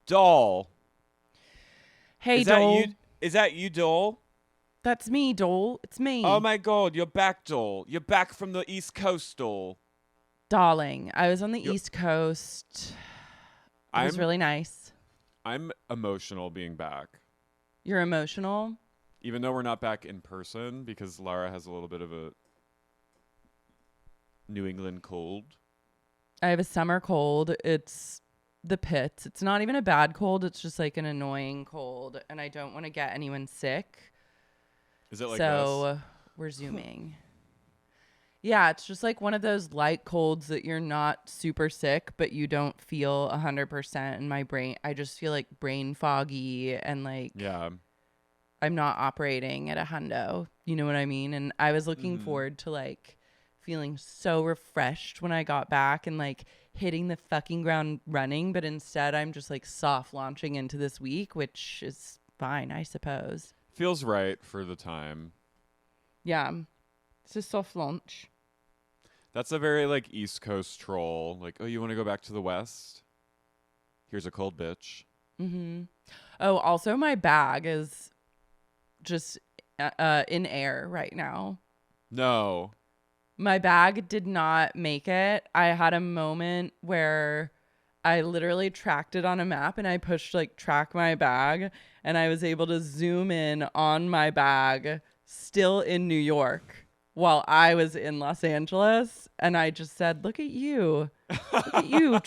Doll. Hey, Is that Dole. you? Is that you, Doll? That's me, Dole. It's Oh me. my god, you're back, Doll. You're back from the East Coast, Doll. Darling, I was on the You're, East Coast. It was I'm really nice. I'm emotional being back. You're emotional? Even though we're not back in person because Lara has a little bit of a New England cold. I have a summer cold. It's the pits. It's not even a bad cold. It's just like an annoying cold. And I don't want to get anyone sick. Is it like this? So we're zooming. Yeah, it's just like one of those light colds that you're not super sick, but you don't feel 100% in my brain. I just feel like brain foggy and like Yeah. I'm not operating at a hundo. You know what I mean? And I was looking Mm-hmm. forward to like feeling so refreshed when I got back and like hitting the fucking ground running. But instead, I'm just like soft launching into this week, which is fine, I suppose. Feels right for the time. Yeah, it's a soft launch. That's a very like East Coast troll. Like, oh, you want to go back to the West? Here's a cold bitch. Mm-hmm. Oh, also, my bag is just in air right now. No. My bag did not make it. I had a moment where I literally tracked it on a map and I pushed like track my bag and I was able to zoom in on my bag still in New York while I was in Los Angeles. And I just said, look at you. Look at you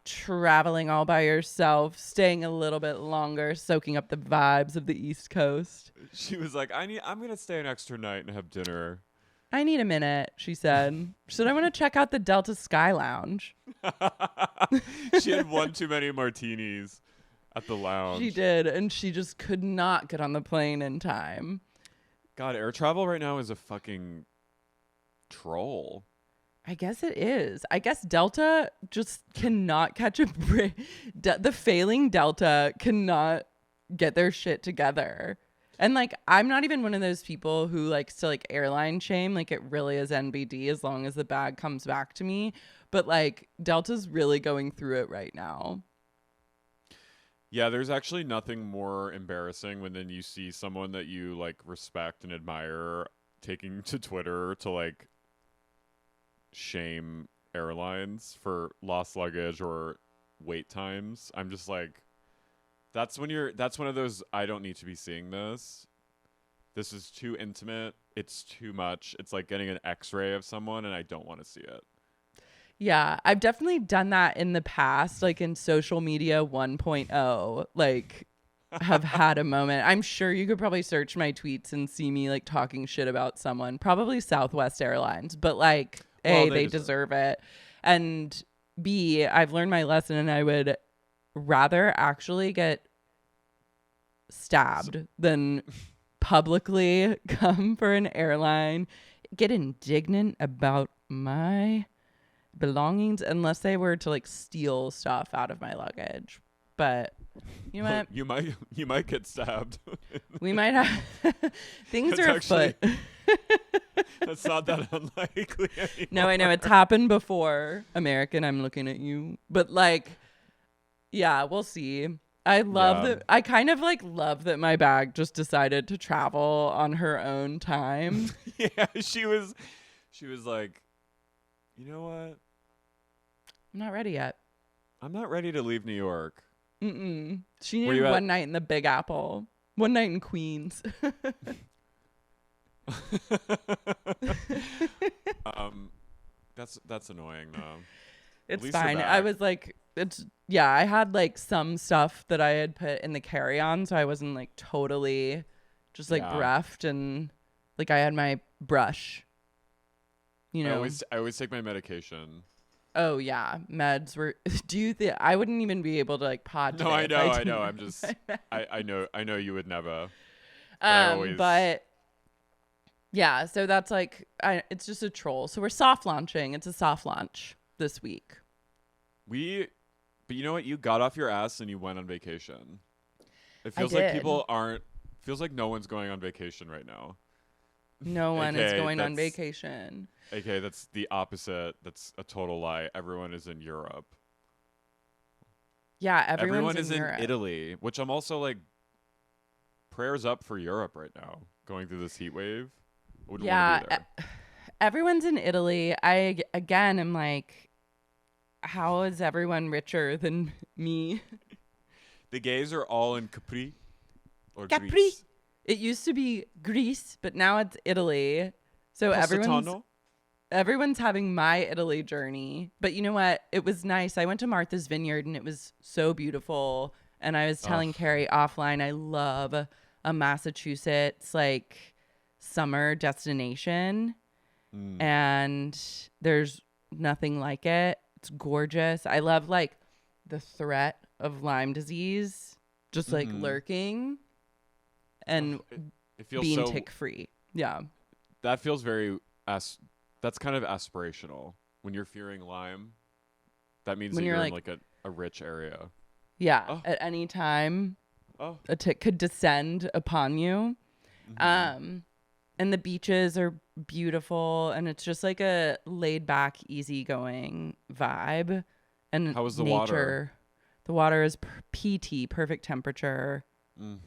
traveling all by yourself, staying a little bit longer, soaking up the vibes of the East Coast. She was like, I'm gonna stay an extra night and have dinner. I need a minute, she said. She said, I want to check out the Delta Sky Lounge. She had one too many martinis at the She lounge. did, and she just could not get on the plane in time. God, air travel right now is a fucking troll. I guess it is. I guess Delta just cannot catch a break. The failing Delta cannot get their shit together. And like, I'm not even one of those people who likes to like airline shame. Like, it really is NBD as long as the bag comes back to me. But like, Delta's really going through it right now. Yeah, there's actually nothing more embarrassing when then you see someone that you like respect and admire taking to Twitter to like shame airlines for lost luggage or wait times. I'm just like that's one of those I don't need to be seeing this. This is too intimate. It's too much. It's like getting an x-ray of someone and I don't want to see it. Yeah, I've definitely done that in the past, like in social media 1.0, like have had a moment. I'm sure you could probably search my tweets and see me like talking shit about someone, probably Southwest Airlines, but like Well, A, they they deserve deserve it. And B, I've learned my lesson and I would rather actually get so, stabbed than publicly come for an airline, get indignant about my belongings unless they were to like steal stuff out of my luggage. But you know what? you might get stabbed. We might have things That's are actually afoot. that's not that unlikely No, I know anymore. it's happened before. American, I'm looking at you. But like, yeah, we'll see. I love Yeah. that. I kind of like love that my bag just decided to travel on her own time. Yeah, she was like, "You know what? I'm not ready yet. I'm not ready to leave New York." Mm-mm. She Were needed you at one night in the Big Apple, one night in Queens. um that's annoying though. At It's least you're fine. I back. was like, it's, yeah, I had like some stuff that I had put in the carry on. So I wasn't like totally just like Yeah. bereft. And like I had my brush, you know. I always take my medication. Oh, yeah. Meds were, do you think I wouldn't even be able to like pod No, today if I I didn't know. have I'm just my meds. I know you would never. But I always But yeah, so that's like, it's just a troll. So we're soft launching. It's a soft launch this week. we but you know what? You got off your ass and you went on vacation. It I feels like did. people aren't feels like no one's going on vacation right now. No one is Okay, going on vacation. okay, that's the opposite. That's a total lie. Everyone is in Europe. Yeah, everyone's Everyone is in in Europe. Italy, which I'm also like, prayers up for Europe right now, going through this heat wave. I wouldn't want to be Yeah, there. everyone's in Italy. I again am like, how is everyone richer than me? The gays are all in Capri or Capri. Greece. It used to be Greece, but now it's Italy. So Positano. everyone's having my Italy journey. But you know what? It was nice. I went to Martha's Vineyard and it was so beautiful. And I was Ugh. telling Carrie offline, I love a Massachusetts like summer destination. Mm. And there's nothing like it. It's gorgeous. I love like the threat of Lyme disease just like Mhm. lurking and It feels being so. tick free. Yeah. That feels very. That's kind of aspirational. When you're fearing Lyme, that means When that you're you're in like, like a rich area. yeah, Oh, at any time oh. a tick could descend upon you. Hmm. Um, and the beaches are beautiful and it's just like a laid back, easygoing vibe. And How was the water? nature, the water is PT, perfect temperature. Mm.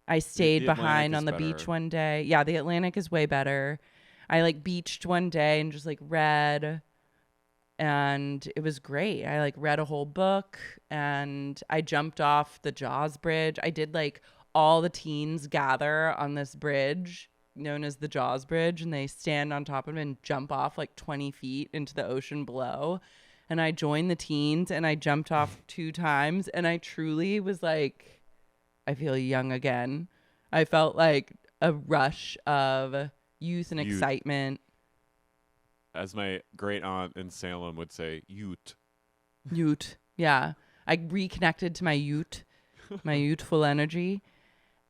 I The stayed Atlantic behind is on the beach better. one day. Yeah, the Atlantic is way better. I like beached one day and just like read and it was great. I like read a whole book and I jumped off the Jaws bridge. I did like all the teens gather on this bridge known as the Jaws bridge and they stand on top of it and jump off like 20 feet into the ocean below. And I joined the teens and I jumped off 2 times and I truly was like, I feel young again. I felt like a rush of youth and Ute, excitement. as my great aunt in Salem would say, Ute. Ute. Yeah. I reconnected to my youthful energy.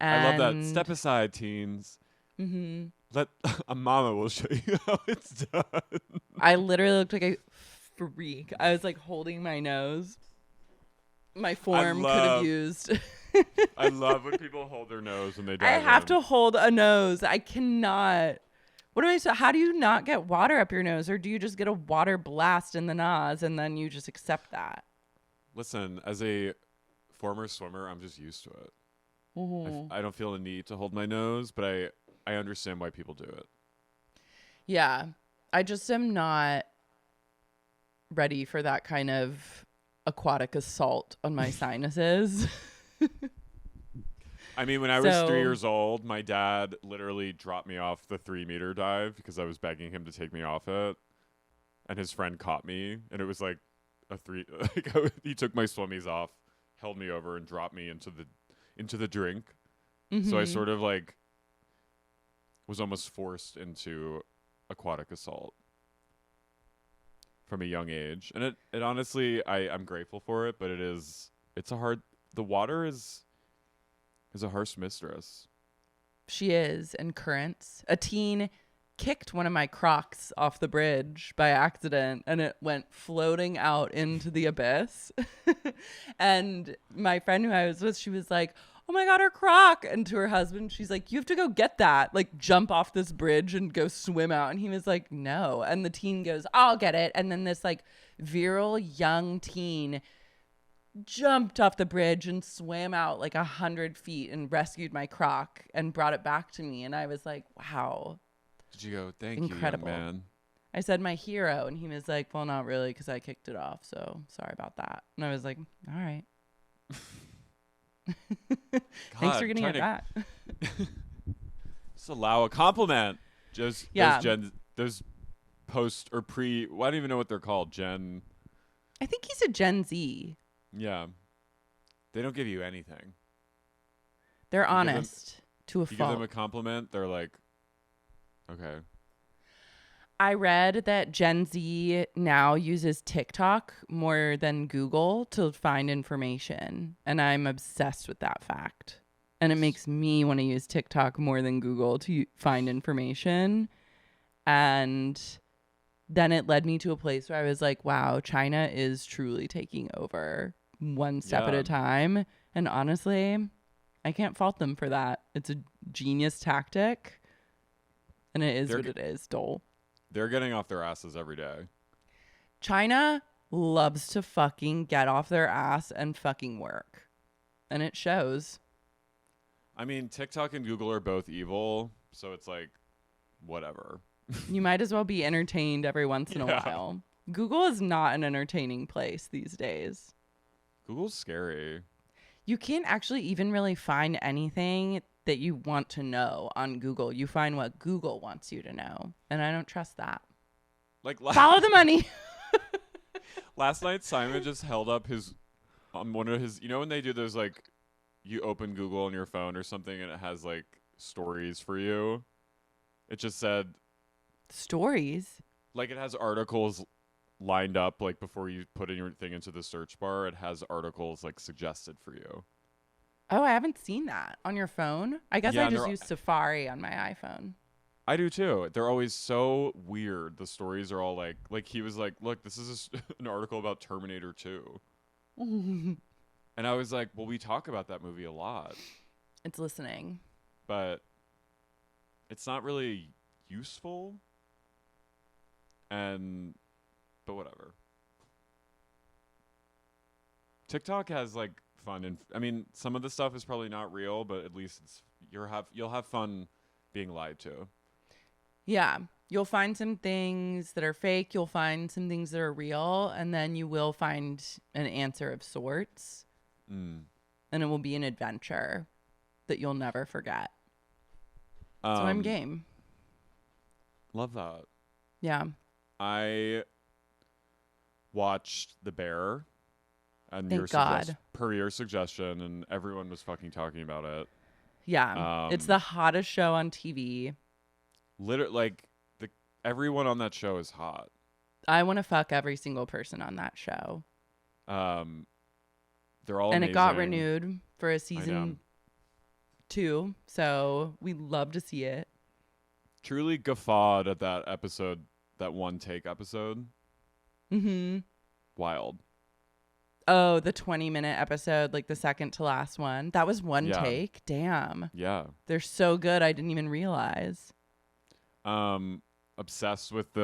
I love that. And Step aside, teens. hmm Let a mama will show you how it's done. I literally looked like a freak. I was like holding my nose. My I form could have love used. I love when people hold their nose when they I dive have in. to hold a nose. I cannot. What am I so? How do you not get water up your nose, or do you just get a water blast in the nose and then you just accept that? Listen, as a former swimmer, I'm just used to it. Mhm. I don't feel the need to hold my nose, but I understand why people do it. Yeah, I just am not ready for that kind of aquatic assault on my sinuses. I mean, when I was 3 So, years old, my dad literally dropped me off the 3 meter dive because I was begging him to take me off it, and his friend caught me, and it was like a three. Like he took my swimmies off, held me over, and dropped me into the drink. So I hmm sort of like was almost forced into aquatic assault from a young age, and it honestly I'm grateful for it, but it's a hard. The water is a harsh mistress. she is, and currents. A teen kicked one of my Crocs off the bridge by accident and it went floating out into the abyss. And my friend who I was with, she was like, "Oh my God, her Croc." And to her husband, she's like, "You have to go get that. Like, jump off this bridge and go swim out." And he was like, "No." And the teen goes, "I'll get it." And then this like virile young teen jumped off the bridge and swam out like 100 feet and rescued my Croc and brought it back to me. And I was like, wow, Did you go? Thank you, young incredible. man. I said, my hero. And he was like, well, not really, because I kicked it off. So sorry about that. And I was like, all right. Thanks for God, getting trying it to back. just allow a compliment. Just Yeah. those post or pre. Well, I don't even know what they're called. Gen. I think he's a Gen Z. Yeah, they don't give you anything. They're You give them honest to a you give them fault. a compliment, they're like, okay. I read that Gen Z now uses TikTok more than Google to find information. And I'm obsessed with that fact. And it makes me want to use TikTok more than Google to find information. And then it led me to a place where I was like, wow, China is truly taking over one step at Yeah, a time. And honestly, I can't fault them for that. It's a genius tactic. And it is they're what it is, Dole. they're getting off their asses every day. China loves to fucking get off their ass and fucking work. And it shows. I mean, TikTok and Google are both evil, so it's like, whatever. You might as well be entertained every once in a Yeah. while. Google is not an entertaining place these days. Google's scary. You can't actually even really find anything that you want to know on Google. You find what Google wants you to know. And I don't trust that. Like Follow the money. last night, Simon just held up his one of his. You know when they do those like, you open Google on your phone or something and it has like stories for you. It just said Stories. like it has articles lined up like before you put in your thing into the search bar. It has articles like suggested for you. Oh, I haven't seen that on your phone. I guess Yeah, I just they're- use Safari on my iPhone. I do too. They're always so weird. The stories are all like he was like, look, this is an article about Terminator 2. And I was like, well, we talk about that movie a lot, It's listening. but it's not really useful. But whatever. TikTok has like fun and I mean, some of the stuff is probably not real, but at least you'll have fun being lied to. Yeah. You'll find some things that are fake. You'll find some things that are real. And then you will find an answer of sorts. And it will be an adventure that you'll never forget. So I'm game. Love that. Yeah. I watched The Bear and Thank God. per your suggestion, and everyone was fucking talking about it. Yeah. It's the hottest show on TV. Literally, like everyone on that show is hot. I want to fuck every single person on that show. They're all and amazing. it got renewed for a season 2, so we love to see it. Truly guffawed at that episode, that one take episode. Wild. Oh, the 20-minute episode, like the second to last one. That was one take. Damn. Yeah. They're so good. I didn't even realize. Obsessed with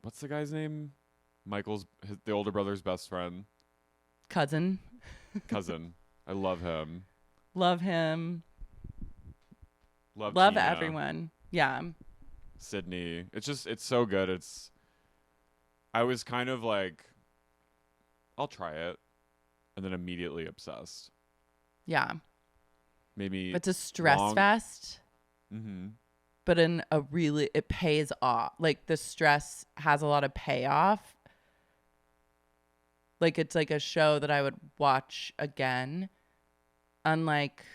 what's the guy's name? The older brother's best friend. Cousin. I love him. Love him. Love Tina. Tina. Everyone. Yeah. Sydney. It's so good. I was kind of like, I'll try it, and then immediately obsessed. Yeah. Maybe it's a stress fest. But it pays off. Like the stress has a lot of payoff. Like it's like a show that I would watch again. Unlike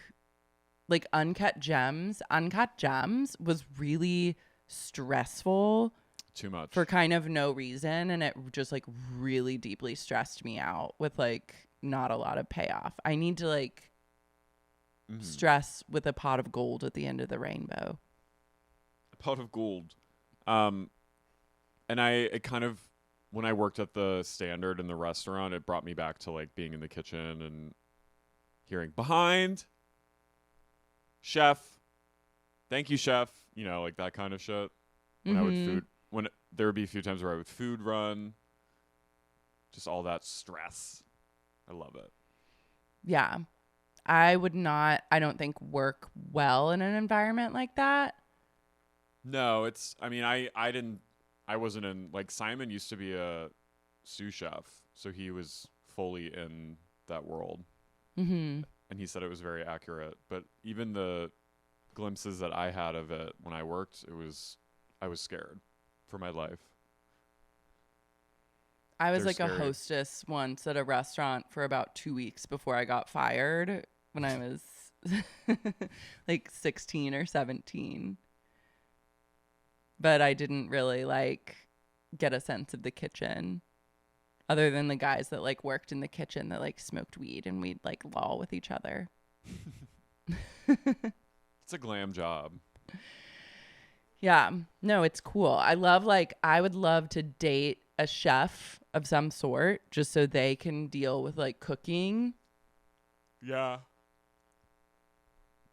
like Uncut Gems. Uncut Gems was really stressful. Too much. For kind of no reason. And it just like really deeply stressed me out with like not a lot of payoff. I need to like stress with a pot of gold at the end of the rainbow. A pot of gold. And it kind of, when I worked at the Standard in the restaurant, it brought me back to like being in the kitchen and hearing behind chef, thank you chef, like that kind of shit. When there would be a few times where I would food run, just all that stress. I love it. Yeah. I don't think work well in an environment like that. No, I wasn't in, like Simon used to be a sous chef, so he was fully in that world. And he said it was very accurate, but even the glimpses that I had of it when I worked, I was scared for my life. I was like a hostess once at a restaurant for about 2 weeks before I got fired when I was like 16 or 17. But I didn't really like get a sense of the kitchen other than the guys that like worked in the kitchen that like smoked weed and we'd like loll with each other. It's a glam job. Yeah. No, it's cool. I would love to date a chef of some sort just so they can deal with like cooking. Yeah.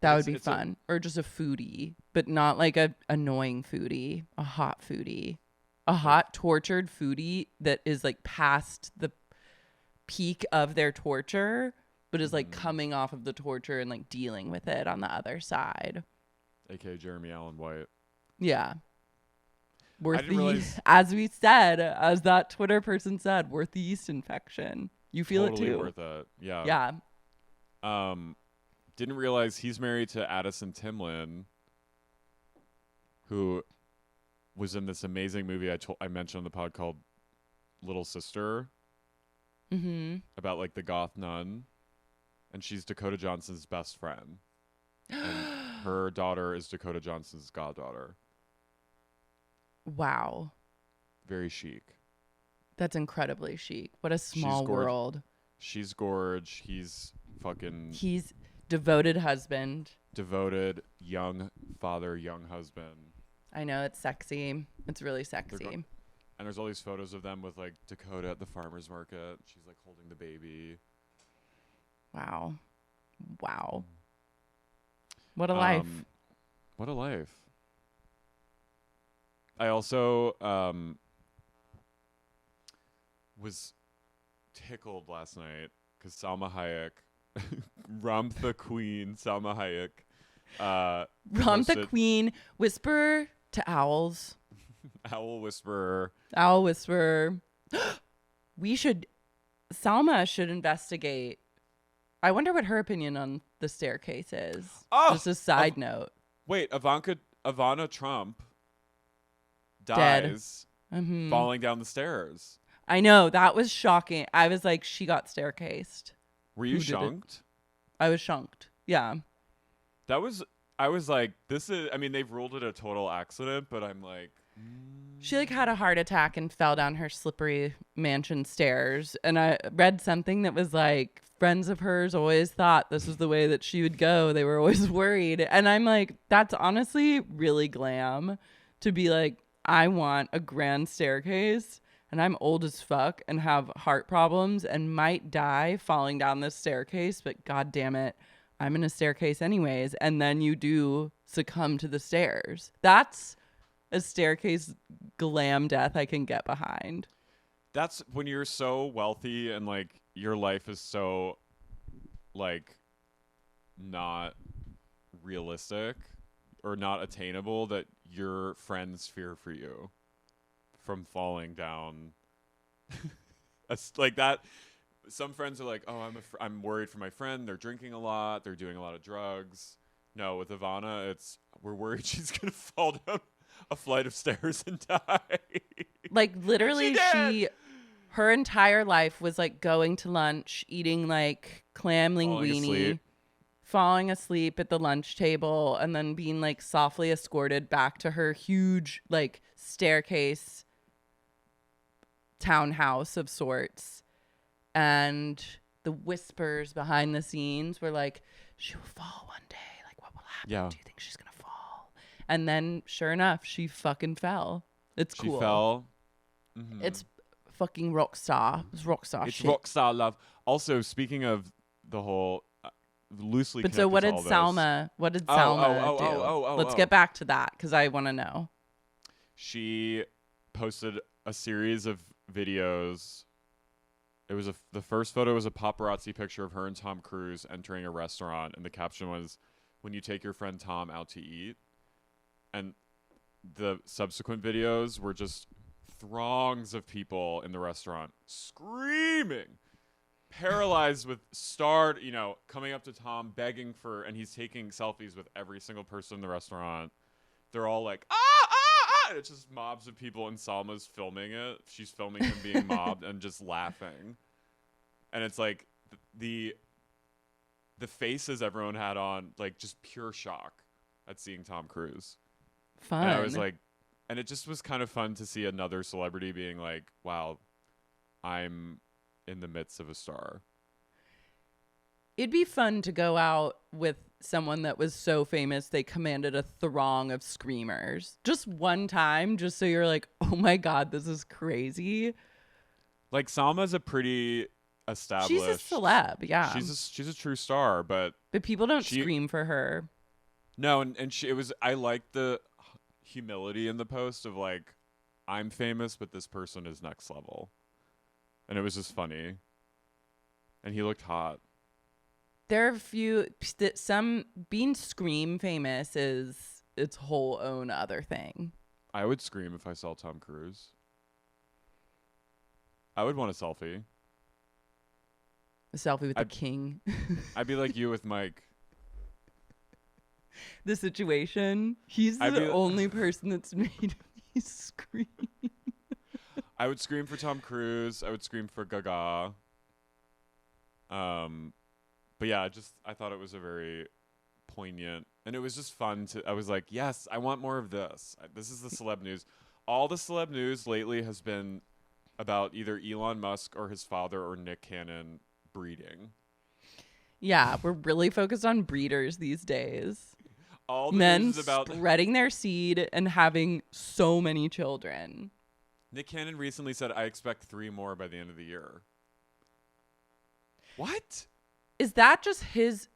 That would be fun. Or just a foodie, but not like a annoying foodie, a hot foodie. a hot tortured foodie that is like past the peak of their torture, but is like coming off of the torture and like dealing with it on the other side. AKA Jeremy Allen White. Yeah. I didn't realize, as we said, as that Twitter person said, worth the yeast infection. You feel totally it too. worth it. Yeah. Yeah. Didn't realize he's married to Addison Timlin, who was in this amazing movie I mentioned on the pod called Little Sister, about like the goth nun, and she's Dakota Johnson's best friend, and her daughter is Dakota Johnson's goddaughter. Wow. Very chic. That's incredibly chic. What a small world. She's gorge. He's devoted husband. Devoted young father, young husband. I know, it's sexy. It's really sexy. And there's all these photos of them with like Dakota at the farmer's market. She's like holding the baby. Wow. What a life. What a life. I also was tickled last night because Salma Hayek, Rump the Queen, Salma Hayek. Rump the Queen, whisper to owls. Owl whisperer. Owl whisperer. Salma should investigate. I wonder what her opinion on the staircase is. Oh, just a side note. Wait, Ivana Trump dies falling down the stairs. I know, that was shocking. I was like, she got staircased. Were you shunked? I was shunked. Yeah. I was like, they've ruled it a total accident, but I'm like, she like had a heart attack and fell down her slippery mansion stairs. And I read something that was like, friends of hers always thought this was the way that she would go. They were always worried. And I'm like, that's honestly really glam to be like, I want a grand staircase and I'm old as fuck and have heart problems and might die falling down this staircase, but god damn it, I'm in a staircase anyways. And then you do succumb to the stairs. That's a staircase glam death I can get behind. That's when you're so wealthy and like your life is so like not realistic or not attainable that your friends fear for you from falling down. Like that. Some friends are like, oh, I'm worried for my friend. They're drinking a lot. They're doing a lot of drugs. No, with Ivana, we're worried she's going to fall down a flight of stairs and die. Like literally her entire life was like going to lunch, eating like clam linguine, falling asleep at the lunch table, and then being like softly escorted back to her huge like staircase townhouse of sorts. And the whispers behind the scenes were like, she will fall one day. Like, what will happen? Yeah. Do you think she's going to fall? And then sure enough, she fucking fell. It's cool. She fell. It's fucking rock star. It's rock star It's shit. rock star love. Also, speaking of the whole loosely But so what did Salma do? Let's get back to that because I want to know. She posted a series of videos. It was the first photo was a paparazzi picture of her and Tom Cruise entering a restaurant, and the caption was, "When you take your friend Tom out to eat." And the subsequent videos were just throngs of people in the restaurant screaming, paralyzed with coming up to Tom begging for, and he's taking selfies with every single person in the restaurant. They're all like, ah, ah, ah. And it's just mobs of people, and Salma's filming it. She's filming him being mobbed and just laughing. And it's like the faces everyone had on, like just pure shock at seeing Tom Cruise. Fun. And I was like, and it just was kind of fun to see another celebrity being like, wow, I'm in the midst of a star. It'd be fun to go out with someone that was so famous they commanded a throng of screamers. Just one time, just so you're like, oh my God, this is crazy. Like Salma's a pretty established. She's a celeb, yeah. She's a true star, but people don't scream for her. No, and I liked the humility in the post of like, I'm famous, but this person is next level. And it was just funny. And he looked hot. There are a few, some being Scream famous is its whole own other thing. I would scream if I saw Tom Cruise. I would want a selfie. A selfie with the king. I'd be like you with Mike. The situation. He's the only person that's made me scream. I would scream for Tom Cruise. I would scream for Gaga. But yeah, I thought it was a very poignant, and it was just fun I was like, yes, I want more of this. This is the celeb news. All the celeb news lately has been about either Elon Musk or his father or Nick Cannon breeding. Yeah, we're really focused on breeders these days. All the men news is about spreading their seed and having so many children. Nick Cannon recently said, I expect 3 more by the end of the year. What? Is that just his...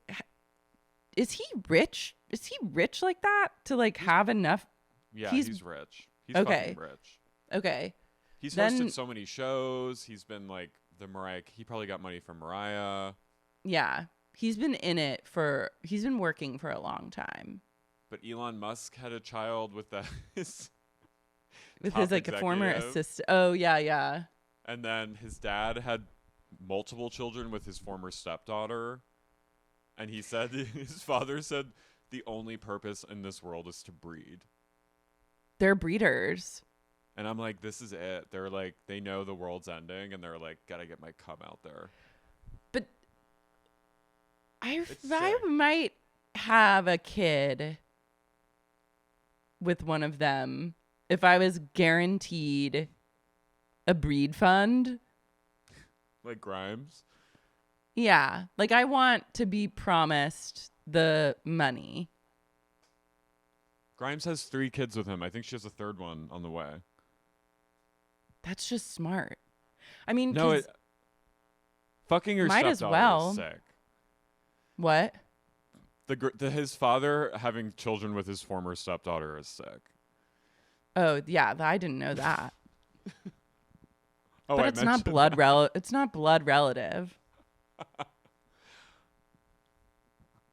Is he rich? Is he rich like that to like have enough? Yeah, he's rich. He's okay. Fucking rich. Okay. He's hosted so many shows. He's been like he probably got money from Mariah. Yeah. He's been working for a long time. But Elon Musk had a child with his like a former assistant. Oh, yeah, yeah. And then his dad had multiple children with his former stepdaughter. And he said, his father said, the only purpose in this world is to breed. They're breeders. And I'm like, this is it. They're like, they know the world's ending, and they're like, gotta get my cum out there. But I might have a kid with one of them if I was guaranteed a breed fund. Like Grimes? Yeah. Like, I want to be promised the money. Grimes has 3 kids with him. I think she has a 3rd one on the way. That's just smart. I mean, no, fucking your might stepdaughter as well. is sick. What? His father having children with his former stepdaughter is sick. Oh, yeah. I didn't know that. Oh, but it's not blood It's not blood relative.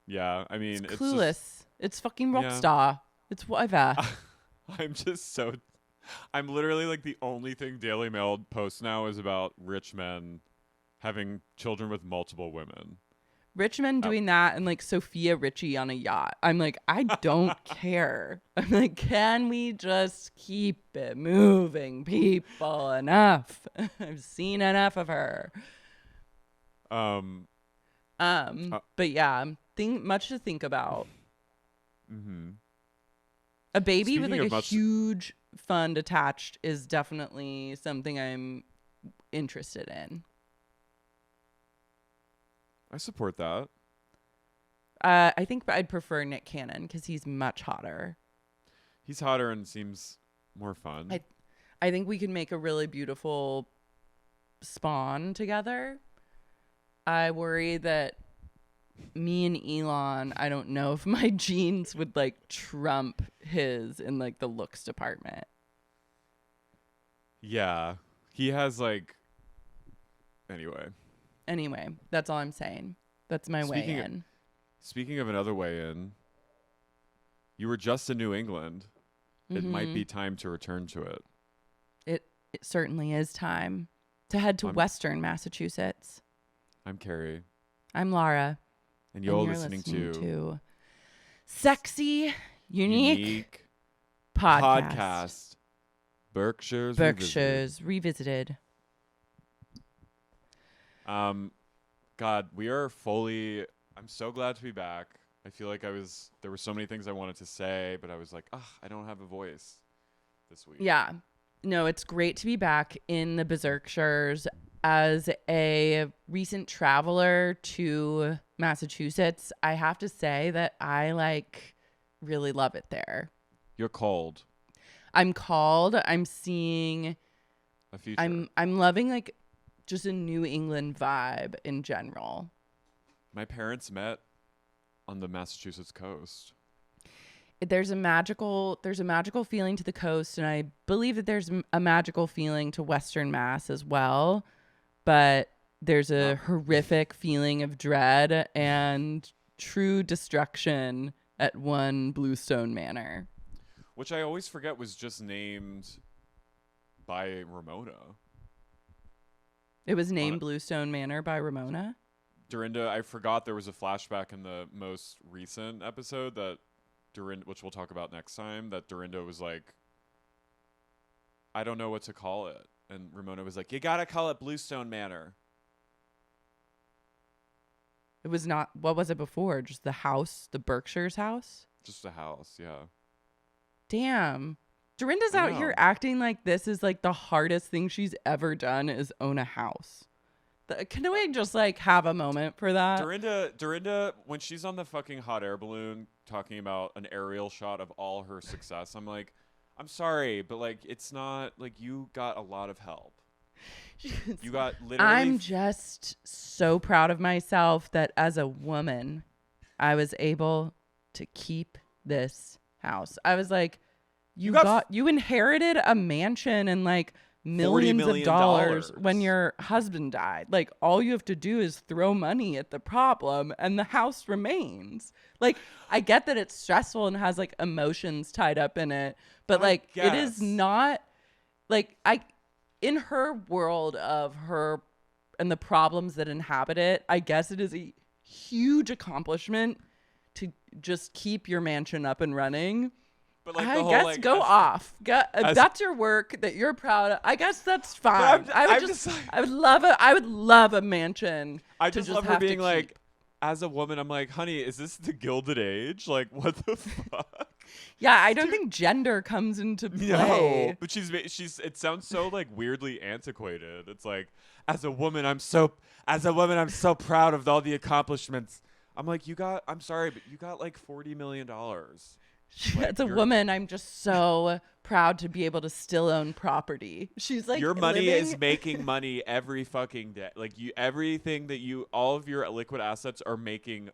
Yeah, I mean, it's clueless. It's fucking Rockstar. It's whatever. I'm literally like the only thing Daily Mail posts now is about rich men having children with multiple women. Rich men doing that and like Sophia Richie on a yacht. I'm like, I don't care. I'm like, can we just keep it moving, people? Enough. I've seen enough of her. But yeah, much to think about. Mm-hmm. A baby with like a huge fund attached is definitely something I'm interested in. I support that. I think I'd prefer Nick Cannon because he's much hotter. He's hotter and seems more fun. I think we could make a really beautiful spawn together. I worry that me and Elon, I don't know if my genes would like trump his in like the looks department. Yeah. He has like Anyway, that's all I'm saying. That's my way in. Speaking of another way in, you were just in New England. Mm-hmm. It might be time to return to it. It certainly is time to head to Western Massachusetts. I'm Carey. I'm Lara. And you're listening to Sexy, Unique Podcast. Berkshires Revisited. God, we are fully... I'm so glad to be back. I feel like there were so many things I wanted to say, but I was like, I don't have a voice this week. Yeah. No, it's great to be back in the Berkshires. As a recent traveler to Massachusetts, I have to say that I really love it there. You're cold. I'm called. I'm seeing a future. I'm loving just a New England vibe in general. My parents met on the Massachusetts coast. there's a magical feeling to the coast, and I believe that there's a magical feeling to Western Mass as well, but there's a horrific feeling of dread and true destruction at one Bluestone Manor, which I always forget was just named by Ramona. It was named Bluestone Manor by Ramona. Dorinda, I forgot there was a flashback in the most recent episode that Dorinda, which we'll talk about next time, that Dorinda was like, I don't know what to call it. And Ramona was like, you gotta call it Bluestone Manor. It was not, what was it before? Just the house, the Berkshires house? Just a house, yeah. Damn. Dorinda's out here acting like this is like the hardest thing she's ever done is own a house. Can we just like have a moment for that? Dorinda, when she's on the fucking hot air balloon talking about an aerial shot of all her success, I'm like, I'm sorry, but like it's not like you got a lot of help. You got literally. I'm just so proud of myself that as a woman, I was able to keep this house. I was like, you inherited a mansion and like millions of dollars when your husband died. Like all you have to do is throw money at the problem and the house remains. Like I get that it's stressful and has like emotions tied up in it, but like it is not like in her world of her and the problems that inhabit it, I guess it is a huge accomplishment to just keep your mansion up and running. But like I guess like, go off. If that's your work that you're proud of, I guess that's fine. I would love a mansion. I just love her being like, as a woman, I'm like, honey, is this the Gilded Age? Like, what the fuck? Yeah, I don't think gender comes into play. No, but she's. It sounds so like weirdly antiquated. It's like, as a woman, I'm so proud of all the accomplishments. I'm like, I'm sorry, but you got like $40 million. Like, as a woman, I'm just so proud to be able to still own property. She's like, your money is making money every fucking day. Like everything that all of your liquid assets are making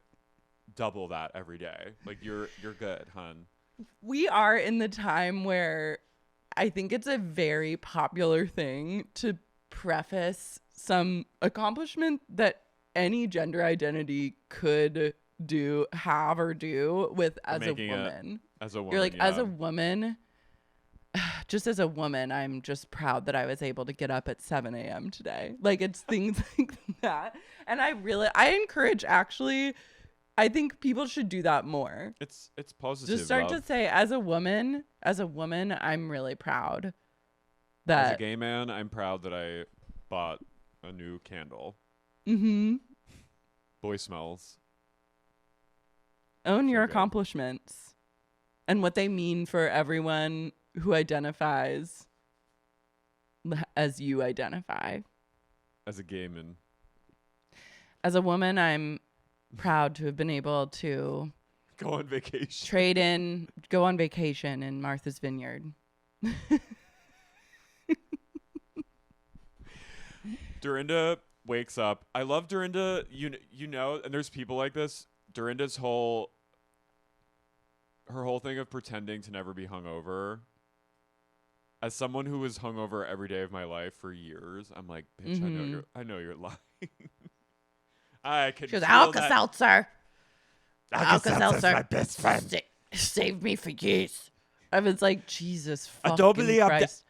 double that every day. Like you're good, hun. We are in the time where I think it's a very popular thing to preface some accomplishment that any gender identity could have or do with as a woman. As a woman, you're like, as a woman, just as a woman, I'm just proud that I was able to get up at 7 a.m. today. Like it's things like that. And I encourage, actually, I think people should do that more. It's positive. Just start to say, as a woman, I'm really proud that. As a gay man, I'm proud that I bought a new candle. Mm-hmm. Boy smells. Own your accomplishments and what they mean for everyone who identifies as you identify. As a gay man. As a woman, I'm proud to have been able to go on vacation. Go on vacation in Martha's Vineyard. Dorinda wakes up. I love Dorinda. You know, and there's people like this. Dorinda's whole thing of pretending to never be hungover. As someone who was hungover every day of my life for years, I'm like, bitch, mm-hmm. I know you're lying. I can. She goes, Alka-Seltzer. Alka-Seltzer's my best friend. Saved me for years. I was like, Jesus fucking Christ.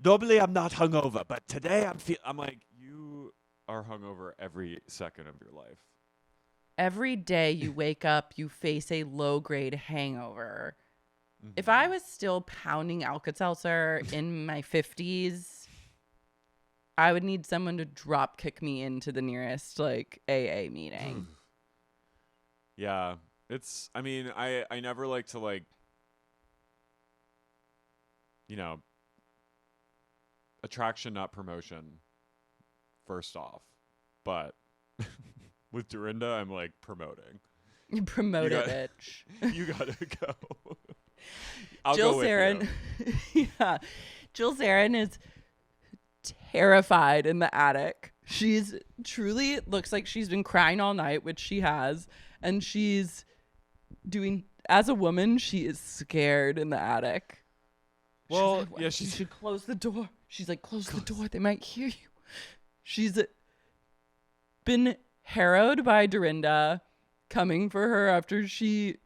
Normally I'm not hungover, but today I'm like, you are hungover every second of your life. Every day you wake up, you face a low-grade hangover. Mm-hmm. If I was still pounding Alka-Seltzer in my 50s, I would need someone to drop kick me into the nearest like AA meeting. Yeah, I mean, I never like to like, you know, attraction, not promotion, first off. But with Dorinda, I'm like promoting. You promote it, bitch. You gotta go. I'll Jill go with Zarin, you. Yeah. Jill Zarin is terrified in the attic. She's truly looks like she's been crying all night, which she has, and she's doing as a woman, she is scared in the attic. Well, she's like, yeah, you should close the door. She's like, close the door. They might hear you. She's been harrowed by Dorinda coming for her after she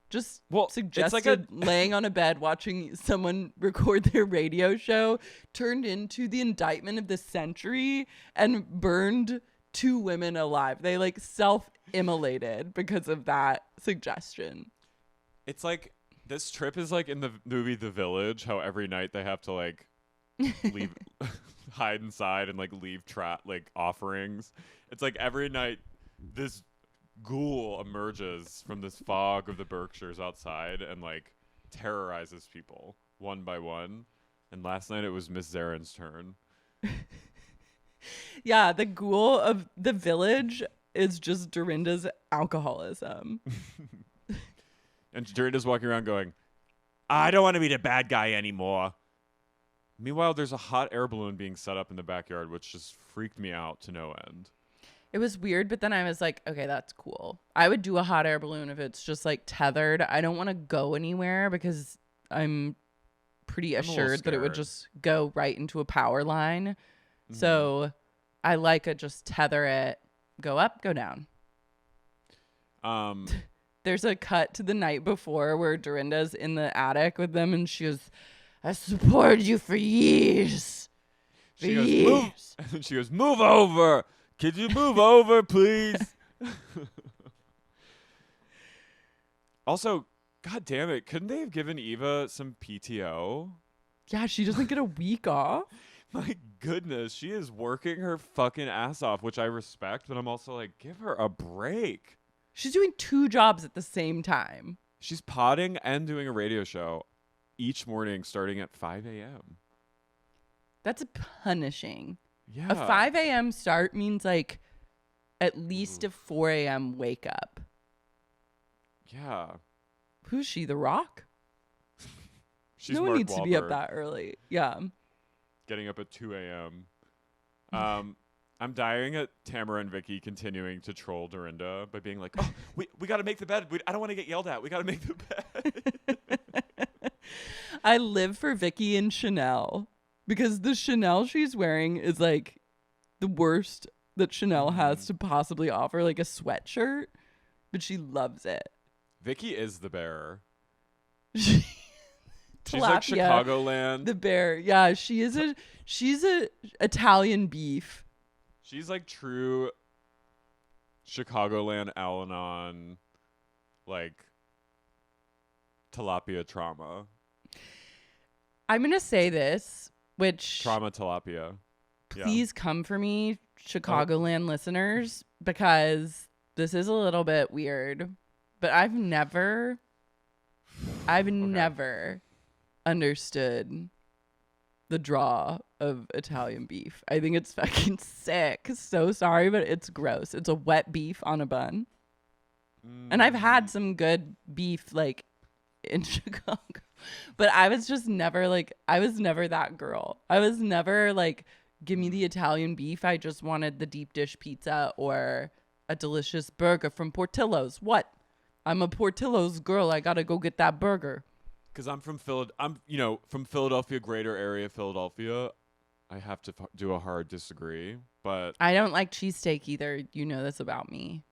just suggested laying on a bed watching someone record their radio show, turned into the indictment of the century and burned 2 women alive. They like self-immolated because of that suggestion. It's like this trip is like in the movie The Village, how every night they have to like leave hide inside and like leave like offerings. It's like every night this ghoul emerges from this fog of the Berkshires outside and like terrorizes people one by one. And last night it was Miss Zarin's turn. Yeah, the ghoul of the village is just Dorinda's alcoholism. And Dorinda's walking around going, I don't want to be the bad guy anymore. Meanwhile, there's a hot air balloon being set up in the backyard, which just freaked me out to no end. It was weird, but then I was like, okay, that's cool. I would do a hot air balloon if it's just like tethered. I don't want to go anywhere because I'm pretty assured that it would just go right into a power line. Mm-hmm. So I like it, just tether it, go up, go down. There's a cut to the night before where Dorinda's in the attic with them and she goes, I supported you for years. She goes, move over. Could you move over, please? Also, God damn it. Couldn't they have given Eva some PTO? Yeah, she doesn't get a week off. My goodness. She is working her fucking ass off, which I respect, but I'm also like, give her a break. She's doing 2 jobs at the same time. She's potting and doing a radio show each morning starting at 5 a.m. That's punishing. Yeah. A 5 a.m. start means like at least a 4 a.m. wake up. Yeah. Who's she, The Rock? She's no one Mark needs Wahlberg. to be up that early. Yeah. Getting up at 2 a.m. I'm dying at Tamara and Vicki continuing to troll Dorinda by being like, oh, we got to make the bed. I don't want to get yelled at. We got to make the bed. I live for Vicki and Chanel because the Chanel she's wearing is like the worst that Chanel has to possibly offer, like a sweatshirt, but she loves it. Vicki is the bear. She's like Chicagoland. The bear. Yeah, she's a Italian beef. She's like true Chicagoland Al-Anon, like tilapia trauma. I'm going to say this, which... Trauma tilapia. Please come for me, Chicagoland listeners, because this is a little bit weird. But I've never understood the draw of Italian beef. I think it's fucking sick. So sorry, but it's gross. It's a wet beef on a bun. And I've had some good beef like in Chicago. But I was just never like, I was never that girl. I was never like, give me the Italian beef. I just wanted the deep dish pizza or a delicious burger from Portillo's. What? I'm a Portillo's girl. I got to go get that burger. Because I'm from from Philadelphia, greater area Philadelphia. I have to do a hard disagree, but I don't like cheesesteak either. You know this about me.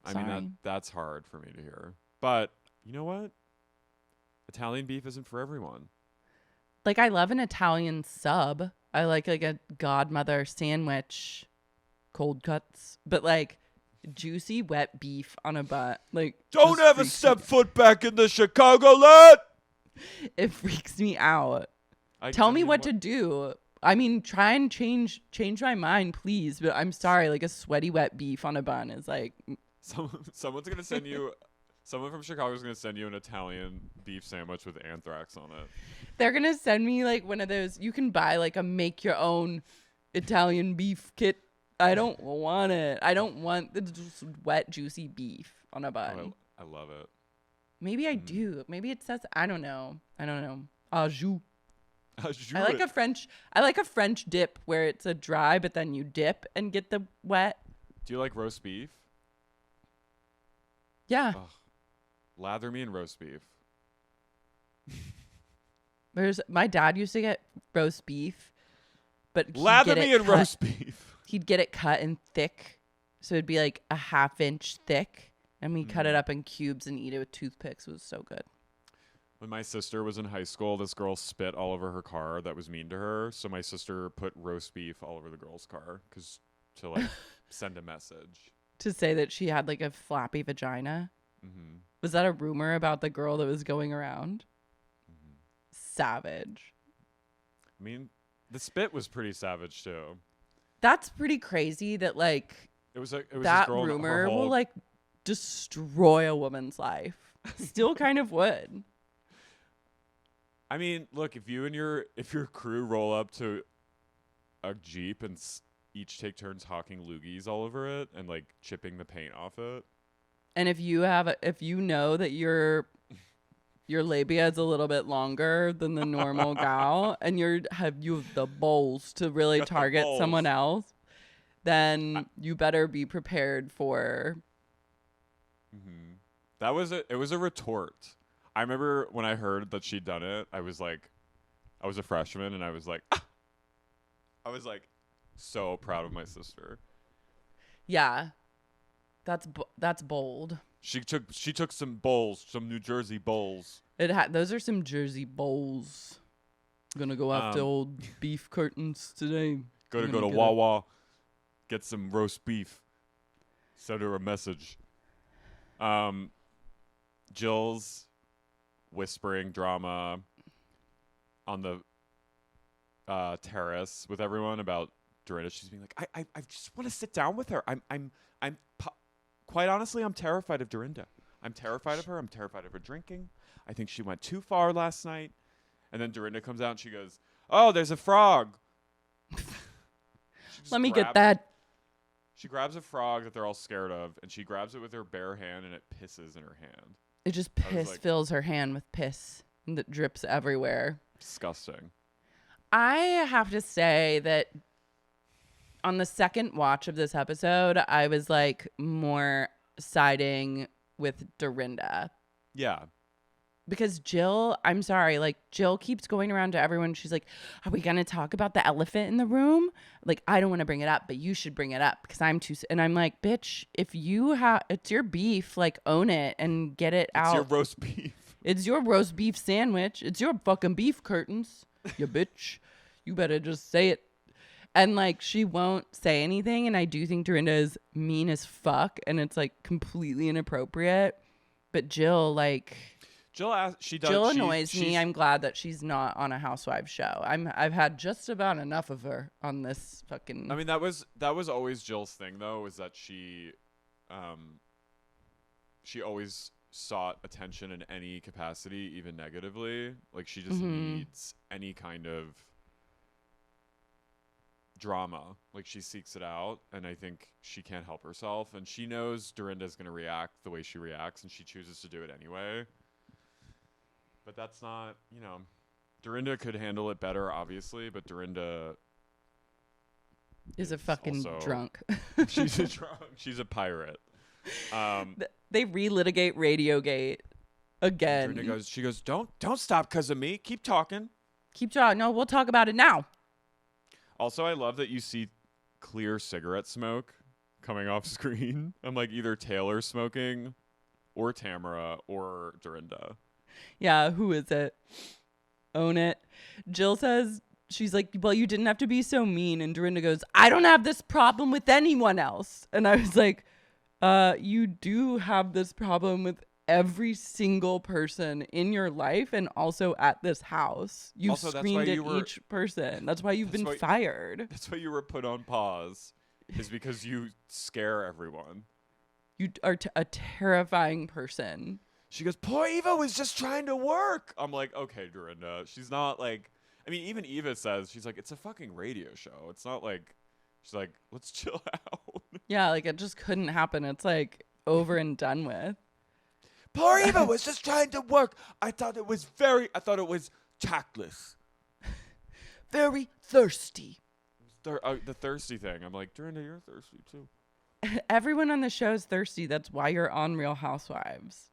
Sorry. I mean, that's hard for me to hear. But you know what? Italian beef isn't for everyone. Like, I love an Italian sub. I like a Godmother sandwich, cold cuts, but like juicy wet beef on a bun. Like, don't ever step foot back in the Chicagoland. It freaks me out. Tell me what to do. I mean, try and change my mind, please. But I'm sorry, like a sweaty wet beef on a bun is like. Someone's gonna send you. Someone from Chicago is gonna send you an Italian beef sandwich with anthrax on it. They're gonna send me like one of those. You can buy like a make your own Italian beef kit. I don't want it. I don't want the just wet juicy beef on a bun. I love it. Maybe I do. Maybe it says I don't know. Au jus. I like a French dip where it's a dry, but then you dip and get the wet. Do you like roast beef? Yeah. Ugh. Lather me in roast beef. My dad used to get roast beef, but Lather me in roast beef. He'd get it cut in thick, so it'd be like a 1/2 inch thick, and we cut it up in cubes and eat it with toothpicks. It was so good. When my sister was in high school, this girl spit all over her car that was mean to her. So my sister put roast beef all over the girl's car to like send a message. To say that she had like a flappy vagina. Mm-hmm. Was that a rumor about the girl that was going around? Mm-hmm. Savage. I mean, the spit was pretty savage too. That's pretty crazy that like it was that this girl rumor will like destroy a woman's life. Still kind of would. I mean, look, if your crew roll up to a Jeep and each take turns hawking loogies all over it and like chipping the paint off it. And if you know that your labia is a little bit longer than the normal gal and you have the balls to really target someone else, then you better be prepared for. Mm-hmm. It was a retort. I remember when I heard that she'd done it, I was a freshman and I was like so proud of my sister. Yeah. That's bold. She took some bowls, some New Jersey bowls. Those are some Jersey bowls. I'm gonna go after old beef curtains today. Go to Wawa, get some roast beef. Send her a message. Jill's whispering drama on the terrace with everyone about Dorinda. She's being like, I just want to sit down with her. Quite honestly, I'm terrified of Dorinda. I'm terrified of her. I'm terrified of her drinking. I think she went too far last night. And then Dorinda comes out and she goes, "Oh, there's a frog." Let me get that. She grabs a frog that they're all scared of, and she grabs it with her bare hand, and it pisses in her hand. It just fills her hand with piss that drips everywhere. Disgusting. I have to say that on the second watch of this episode, I was like more siding with Dorinda. Yeah. Because Jill, I'm sorry, like Jill keeps going around to everyone. She's like, "Are we going to talk about the elephant in the room? Like, I don't want to bring it up, but you should bring it up because I'm too." And I'm like, "Bitch, if you have, it's your beef, like own it and get it out. It's your roast beef. It's your roast beef sandwich. It's your fucking beef curtains, you bitch. You better just say it." And like, she won't say anything. And I do think Dorinda is mean as fuck. And it's like completely inappropriate. But Jill, like... Jill annoys me. I'm glad that she's not on a Housewives show. I've had just about enough of her on this fucking... I mean, that was always Jill's thing, though, is that she always sought attention in any capacity, even negatively. Like, she just needs any kind of drama. Like, she seeks it out, and I think she can't help herself. And she knows Dorinda's going to react the way she reacts, and she chooses to do it anyway. But that's not, Dorinda could handle it better, obviously, but Dorinda is a fucking drunk. She's a drunk. She's a pirate. They relitigate Radiogate again. Dorinda she goes, don't stop because of me. Keep talking. Keep talking. No, we'll talk about it now. Also, I love that you see clear cigarette smoke coming off screen. I'm like either Taylor smoking or Tamara or Dorinda. Yeah, who is it? Own it. Jill says, she's like, "Well, you didn't have to be so mean." And Dorinda goes, "I don't have this problem with anyone else." And I was like, you do have this problem with every single person in your life and also at this house. You've screamed at each person. That's why you've been fired. That's why you were put on pause, is because you scare everyone. You are a terrifying person. She goes, "Poor Eva was just trying to work." I'm like, okay, Dorinda. She's not like, I mean, even Eva says, she's like, it's a fucking radio show. It's not like, she's like, let's chill out. Yeah, like it just couldn't happen. It's like over and done with. Poor Eva was just trying to work. I thought it was tactless. Very thirsty. The thirsty thing. I'm like, Dorinda, you're thirsty too. Everyone on the show is thirsty. That's why you're on Real Housewives.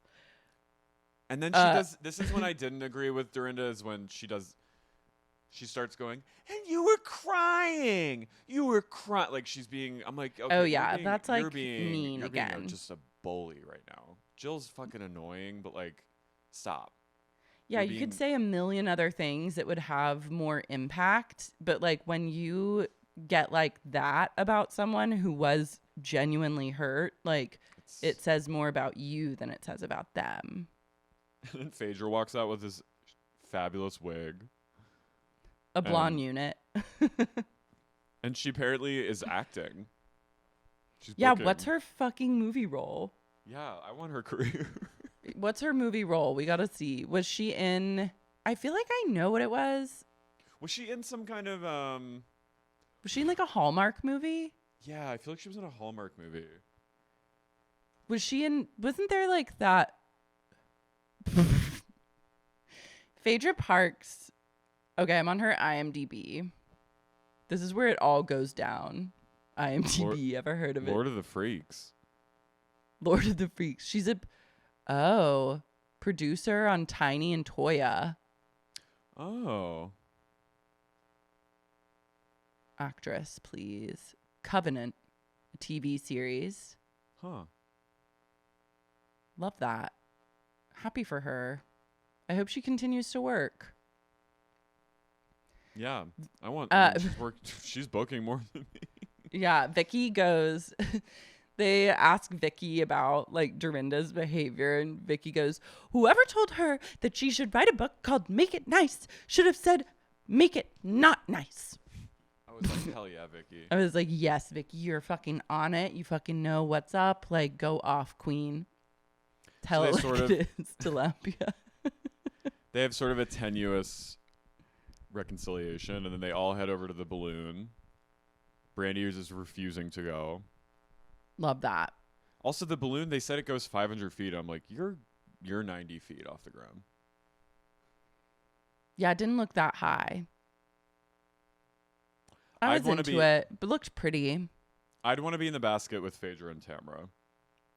And then she does. This is when I didn't agree with Dorinda. Is when she starts going, and you were crying. You were crying. Like she's being. I'm like, okay. Oh yeah, that's you're like being, mean you're again. being just a bully right now. Jill's fucking annoying, but like, stop. Yeah, you could say a million other things that would have more impact, but like when you get like that about someone who was genuinely hurt, like it says more about you than it says about them. And then Phaedra walks out with this fabulous wig. A blonde unit. And she apparently is acting. She's yeah, booking. what's her fucking movie role? Yeah, I want her career. What's her movie role? We gotta see. Was she in? I feel like I know what it was. Was she in some kind of Was she in like a Hallmark movie? Yeah, I feel like she was in a Hallmark movie. Was she in? Wasn't there like that? Phaedra Parks. Okay, I'm on her IMDb. This is where it all goes down. IMDb. Ever heard of it? Lord of the Freaks. Lord of the Freaks. She's a producer on Tiny and Toya. Oh. Actress, please. Covenant, a TV series. Huh. Love that. Happy for her. I hope she continues to work. Yeah, I want. She's booking more than me. Yeah, Vicki goes. They ask Vicki about like Dorinda's behavior, and Vicki goes, "Whoever told her that she should write a book called Make It Nice should have said Make It Not Nice." I was like, hell yeah, Vicki. I was like, yes, Vicki, you're fucking on it. You fucking know what's up. Like, go off, queen. Tell it like it is, tilapia. They have sort of a tenuous reconciliation, and then they all head over to the balloon. Brandy is just refusing to go. Love that. Also, the balloon, they said it goes 500 feet. I'm like, you're 90 feet off the ground. Yeah, it didn't look that high. I was into it, but looked pretty. I'd want to be in the basket with Phaedra and Tamara.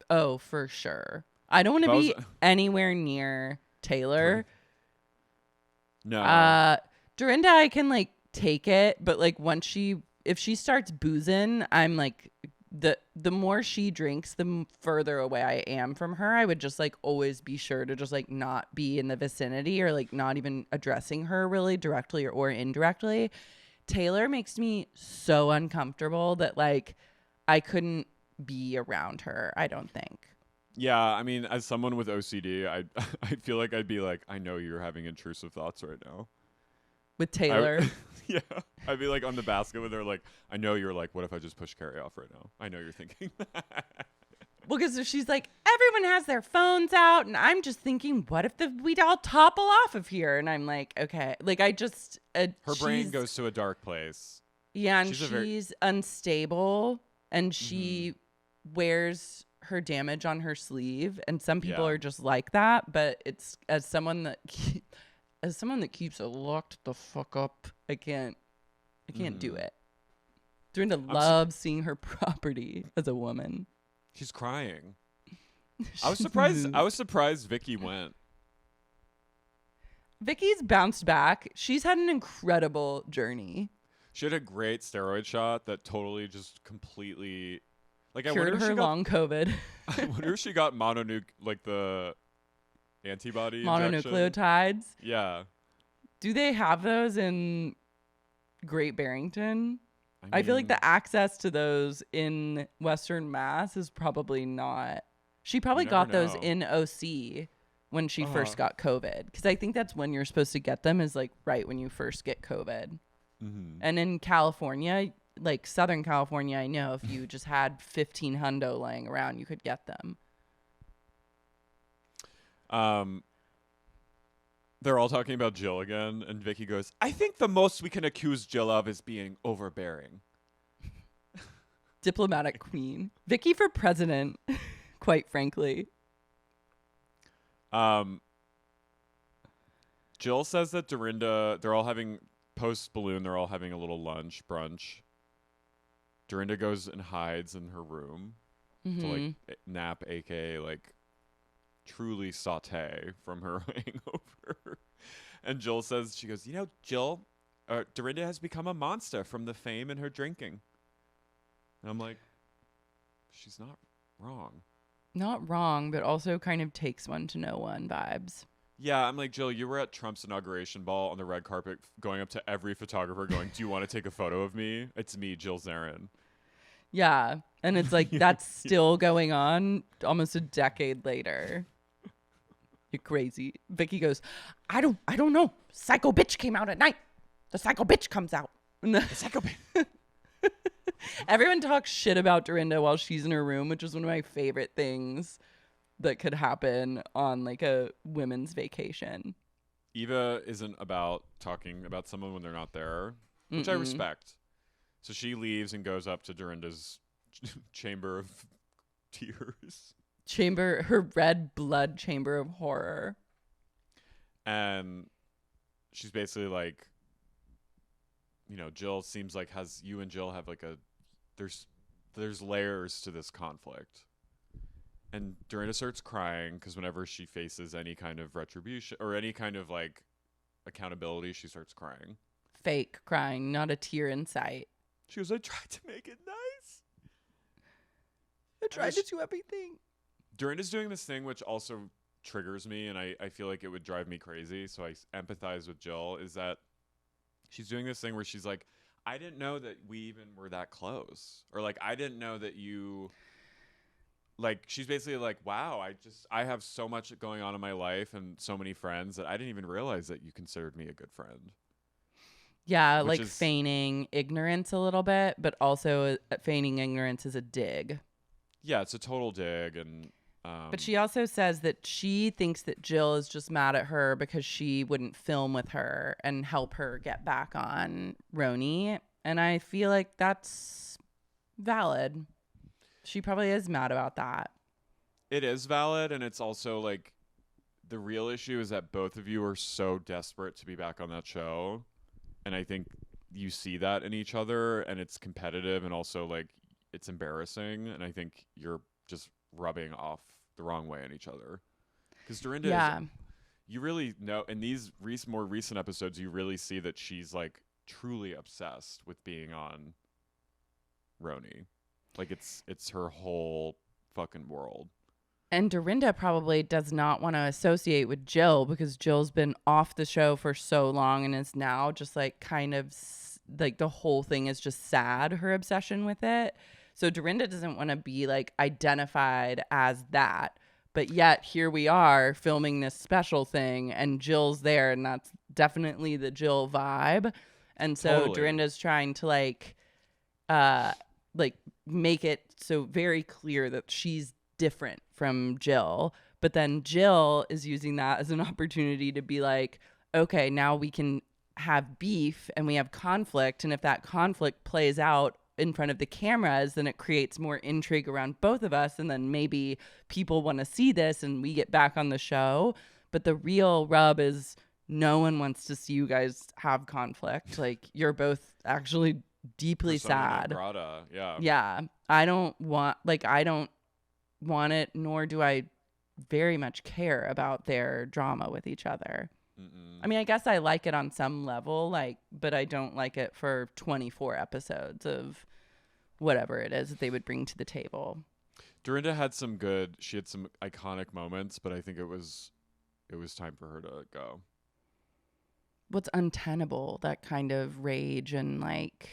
Oh, for sure. I don't want to be anywhere near Taylor. No. Dorinda, I can like take it, but like if she starts boozing, I'm like the more she drinks, the further away I am from her. I would just like always be sure to just like not be in the vicinity or like not even addressing her really directly or indirectly. Taylor makes me so uncomfortable that like I couldn't be around her, I don't think. Yeah, I mean, as someone with OCD, I feel like I'd be like, I know you're having intrusive thoughts right now. With Taylor? Yeah. I'd be like on the basket with her, like, I know you're like, what if I just push Carey off right now? I know you're thinking that. Well, because she's like, everyone has their phones out, and I'm just thinking, what if we'd all topple off of here? And I'm like, okay. Like, I just... her brain goes to a dark place. Yeah, and she's unstable, and she wears her damage on her sleeve, and some people are just like that, but it's as someone that keeps it locked the fuck up, I can't do it. Dorinda loves seeing her property as a woman. She's crying. I was surprised Vicki went. Vicki's bounced back. She's had an incredible journey. She had a great steroid shot that totally just completely cured her long COVID. I wonder if she got the antibody mononucleotides. Injection. Yeah. Do they have those in Great Barrington? I feel like the access to those in Western Mass is probably not. She probably got those in OC when she first got COVID. Because I think that's when you're supposed to get them, is like right when you first get COVID. Mm-hmm. And in California, like Southern California, I know if you just had 15 hundo laying around, you could get them. They're all talking about Jill again, and Vicki goes, I think the most we can accuse Jill of is being overbearing. Diplomatic queen. Vicki for president, quite frankly. Jill says that Dorinda, they're all having, post-balloon, they're all having a little brunch. Dorinda goes and hides in her room to like nap, aka like truly saute from her hangover. And Jill says, she goes, Jill, Dorinda has become a monster from the fame in her drinking. And I'm like, she's not wrong. Not wrong, but also kind of takes one to know one vibes. Yeah, I'm like, Jill, you were at Trump's inauguration ball on the red carpet going up to every photographer going, do you want to take a photo of me? It's me, Jill Zarin. Yeah. And it's like, that's still going on almost a decade later. You're crazy. Vicki goes, I don't know. Psycho bitch came out at night. The psycho bitch comes out. The psycho bitch. Everyone talks shit about Dorinda while she's in her room, which is one of my favorite things that could happen on like a women's vacation. Eva isn't about talking about someone when they're not there, which I respect. So she leaves and goes up to Dorinda's chamber of tears. Her red blood chamber of horror. And she's basically like, Jill seems like you and Jill have like there's layers to this conflict. And Dorinda starts crying because whenever she faces any kind of retribution or any kind of like accountability, she starts crying. Fake crying, not a tear in sight. She goes, I tried to make it nice. I tried to do everything. Dorinda's doing this thing which also triggers me, and I feel like it would drive me crazy, so I empathize with Jill, is that she's doing this thing where she's like, I didn't know that we even were that close. Or like, I didn't know that you... Like, she's basically like, wow, I have so much going on in my life and so many friends that I didn't even realize that you considered me a good friend. Yeah, like feigning ignorance a little bit, but also feigning ignorance is a dig. Yeah, it's a total dig. And but she also says that she thinks that Jill is just mad at her because she wouldn't film with her and help her get back on Roni. And I feel like that's valid. She probably is mad about that. It is valid, and it's also like the real issue is that both of you are so desperate to be back on that show. And I think you see that in each other, and it's competitive and also like it's embarrassing. And I think you're just rubbing off the wrong way on each other. Because Dorinda is, you really know in these more recent episodes, you really see that she's like truly obsessed with being on Roni. Like it's her whole fucking world. And Dorinda probably does not want to associate with Jill because Jill's been off the show for so long and is now just like kind of like the whole thing is just sad, her obsession with it. So Dorinda doesn't want to be like identified as that. But yet here we are filming this special thing and Jill's there, and that's definitely the Jill vibe. And so Totally. Dorinda's trying to like make it so very clear that she's different from Jill. But then Jill is using that as an opportunity to be like, okay, now we can have beef and we have conflict. And if that conflict plays out in front of the cameras, then it creates more intrigue around both of us. And then maybe people want to see this and we get back on the show. But the real rub is no one wants to see you guys have conflict. Like, you're both actually deeply sad. Yeah. I don't want it, nor do I very much care about their drama with each other. I mean, I guess I like it on some level, but I don't like it for 24 episodes of whatever it is that they would bring to the table. Dorinda had some iconic moments, but I think it was time for her to go. What's untenable, that kind of rage and like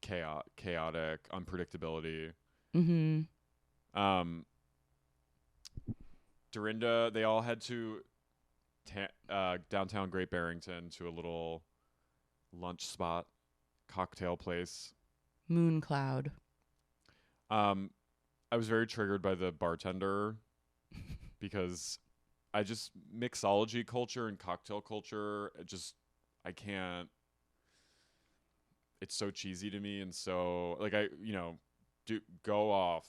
chaotic unpredictability. Dorinda, they all head to downtown Great Barrington to a little lunch spot, cocktail place. Moon Cloud. I was very triggered by the bartender because I just mixology culture and cocktail culture. I can't. It's so cheesy to me, and so like go off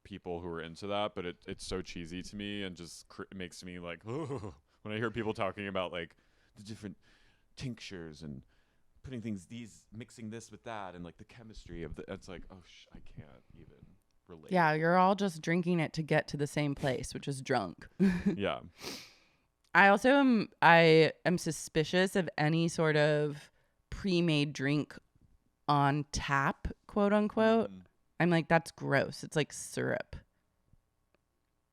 people who are into that, but it's so cheesy to me and just it makes me like when I hear people talking about like the different tinctures and putting mixing this with that and like the chemistry of it's like I can't even. relate. Yeah, you're all just drinking it to get to the same place, which is drunk. Yeah. I am suspicious of any sort of pre-made drink on tap, quote unquote. I'm like, that's gross. It's like syrup.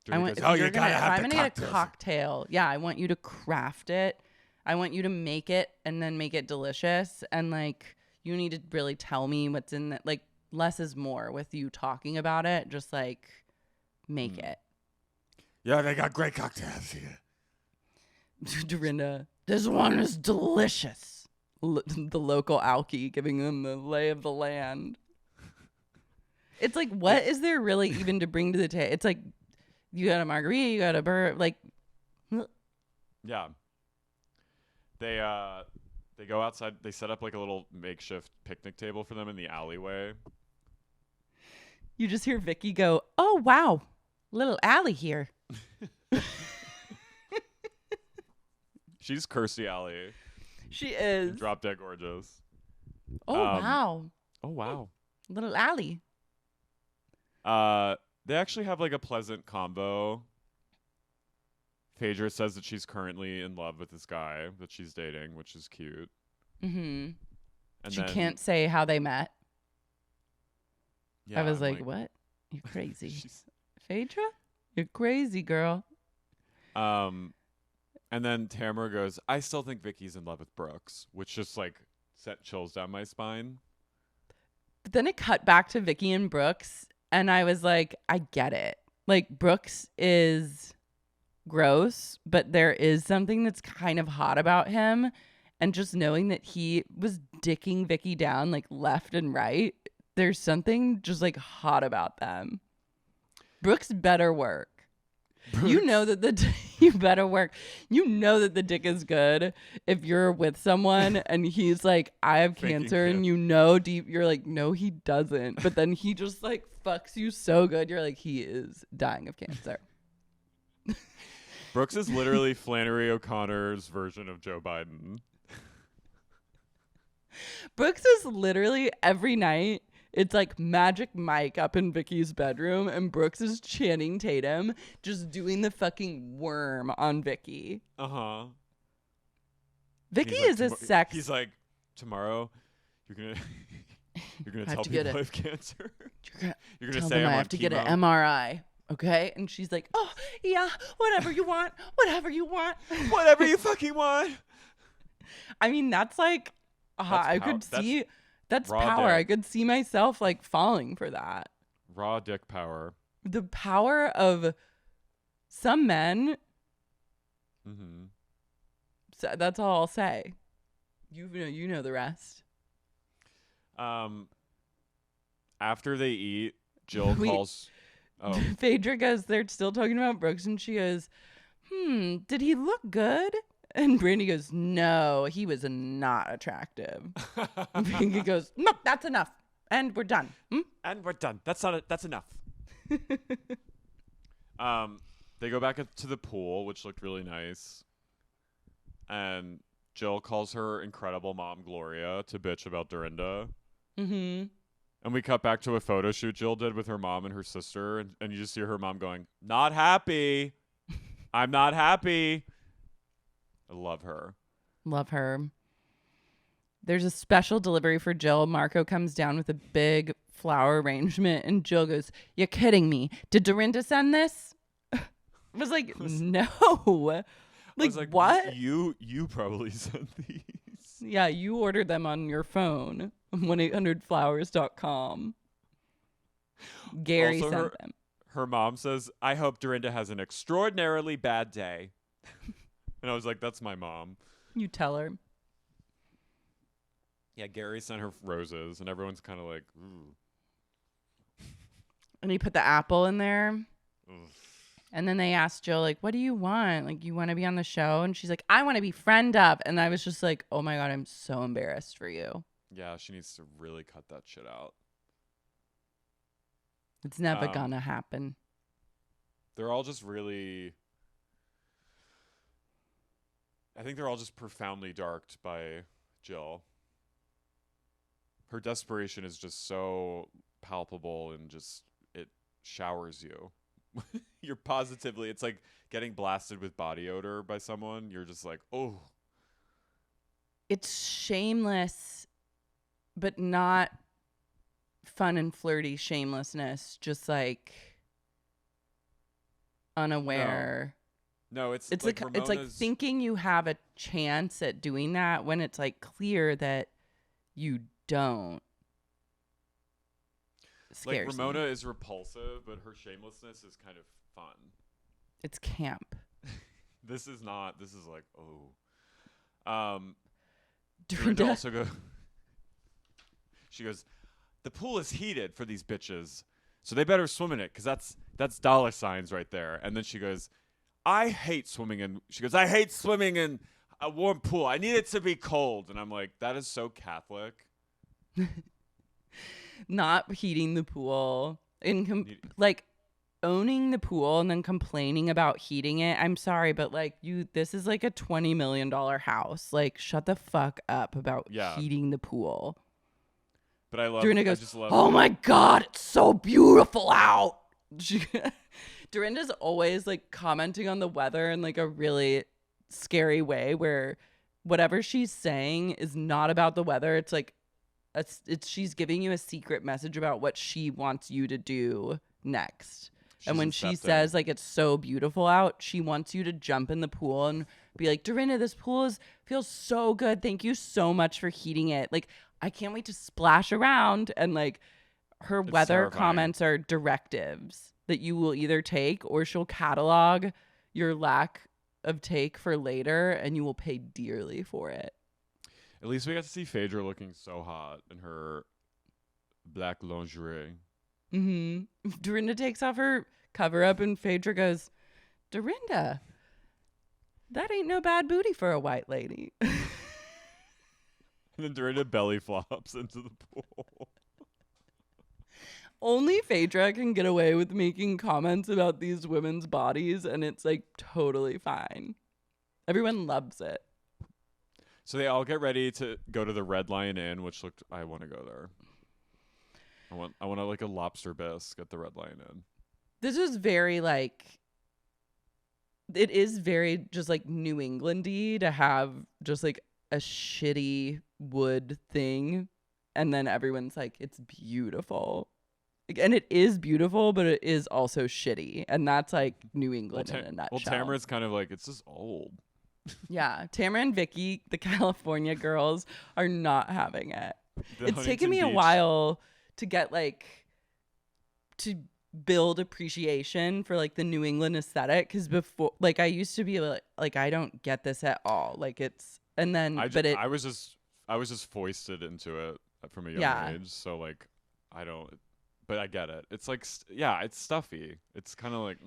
If I'm gonna get a cocktail, yeah, I want you to craft it. I want you to make it and then make it delicious. And like, you need to really tell me what's in it. Like, less is more with you talking about it. Just like, make it. Yeah, they got great cocktails here. Dorinda, this one is delicious. The local alky giving them the lay of the land. It's like, what is there really even to bring to the table? It's like, you got a margarita, you got a burr, like. Yeah. They go outside. They set up like a little makeshift picnic table for them in the alleyway. You just hear Vicki go, "Oh wow, little alley here." She's Kirstie Alley. She is. Drop Dead Gorgeous. Oh wow. Oh wow. Little alley. They actually have like a pleasant combo. Phaedra says that she's currently in love with this guy that she's dating, which is cute. Mm-hmm. And she can't say how they met. Yeah, I was like, what? You're crazy. Phaedra? You're crazy, girl. And then Tamara goes, I still think Vicky's in love with Brooks, which just like set chills down my spine. But then it cut back to Vicki and Brooks, and I was like, I get it. Like, Brooks is gross, but there is something that's kind of hot about him. And just knowing that he was dicking Vicki down like left and right, there's something just like hot about them. Brooks better work. You know that you better work. You know that the dick is good if you're with someone and he's like, I have cancer, and you know deep, you're like, no, he doesn't. But then he just like fucks you so good, you're like, he is dying of cancer. Brooks is literally Flannery O'Connor's version of Joe Biden. Brooks is literally every night. It's like Magic Mike up in Vicki's bedroom, and Brooks is Channing Tatum just doing the fucking worm on Vicki. Uh-huh. Vicki is a sex. He's like, tomorrow, you're gonna tell people I have cancer. You're gonna say I have to get an MRI. Okay? And she's like, oh, yeah, whatever you want. Whatever you want. Whatever you fucking want. I mean, that's like, I could see... That's power. Dick. I could see myself like falling for that. Raw dick power. The power of some men. Mm-hmm. So that's all I'll say. You know the rest. After they eat, Jill calls. Oh. Phaedra goes, they're still talking about Brooks, and she goes, did he look good? And Brandy goes, no, he was not attractive. And Vicky goes, nope, that's enough. And we're done. And we're done. That's enough. They go back to the pool, which looked really nice. And Jill calls her incredible mom, Gloria, to bitch about Dorinda. Mm-hmm. And we cut back to a photo shoot Jill did with her mom and her sister. And you just hear her mom going, not happy. I'm not happy. I love her. Love her. There's a special delivery for Jill. Marco comes down with a big flower arrangement, and Jill goes, you're kidding me. Did Dorinda send this? I was like, no. Like, what? You probably sent these. Yeah, you ordered them on your phone. 1-800-Flowers.com. Gary also, sent them. Her mom says, I hope Dorinda has an extraordinarily bad day. And I was like, that's my mom. You tell her. Yeah, Gary sent her roses, and everyone's kind of like, ooh. And he put the apple in there. Oof. And then they asked Jill, like, what do you want? Like, you want to be on the show? And she's like, I want to be friend of. And I was just like, oh my God, I'm so embarrassed for you. Yeah, she needs to really cut that shit out. It's never gonna happen. They're all just really... I think they're all just profoundly darked by Jill. Her desperation is just so palpable, and just showers you. You're positively, it's like getting blasted with body odor by someone. You're just like, oh. It's shameless, but not fun and flirty shamelessness. Just like unaware. No, it's It's like like it's like Ramona's. thinking you have a chance at doing that when it's like clear that you don't. Like Scares Ramona me. is repulsive, but her shamelessness is kind of fun. It's camp. This is not. This is like, oh. Dorinda Dorinda. also go. She goes, the pool is heated for these bitches, so they better swim in it, because that's dollar signs right there. And then she goes, I hate swimming in. She goes, I hate swimming in a warm pool. I need it to be cold. And I'm like, that is so Catholic. Not heating the pool like owning the pool and then complaining about heating it. I'm sorry, but like this is like a $20 million house. Like, shut the fuck up about heating the pool. But I love. Dorinda I goes, just love oh my God, it's so beautiful out. Dorinda's always like commenting on the weather in like a really scary way, where whatever she's saying is not about the weather. It's like she's giving you a secret message about what she wants you to do next. And when she says like it's so beautiful out, she wants you to jump in the pool and be like, Dorinda, this pool feels so good. Thank you so much for heating it. Like, I can't wait to splash around. And like her weather terrifying. comments are directives that you will either take, or she'll catalog your lack of take for later and you will pay dearly for it. At least we got to see Phaedra looking so hot in her black lingerie. Mm-hmm. Dorinda takes off her cover up and Phaedra goes, Dorinda, that ain't no bad booty for a white lady. And then Dorinda belly flops into the pool. Only Phaedra can get away with making comments about these women's bodies, and it's like totally fine. Everyone loves it. So they all get ready to go to the Red Lion Inn, which I want to go there. I want to like a lobster bisque at the Red Lion Inn. This is very like, it is very just like New England-y to have just like a shitty wood thing, and then everyone's like, it's beautiful. Like, and it is beautiful, but it is also shitty, and that's like New England in a nutshell. Well, Tamara's kind of like, it's just old. Yeah, Tamara and Vicki, the California girls, are not having it. It's taken me a while to get like to build appreciation for like the New England aesthetic, because before, like, I used to be like I don't get this at all. Like, it's, and then I was just foisted into it from a young age, so like I don't, but I get it. It's like it's stuffy. It's kind of like,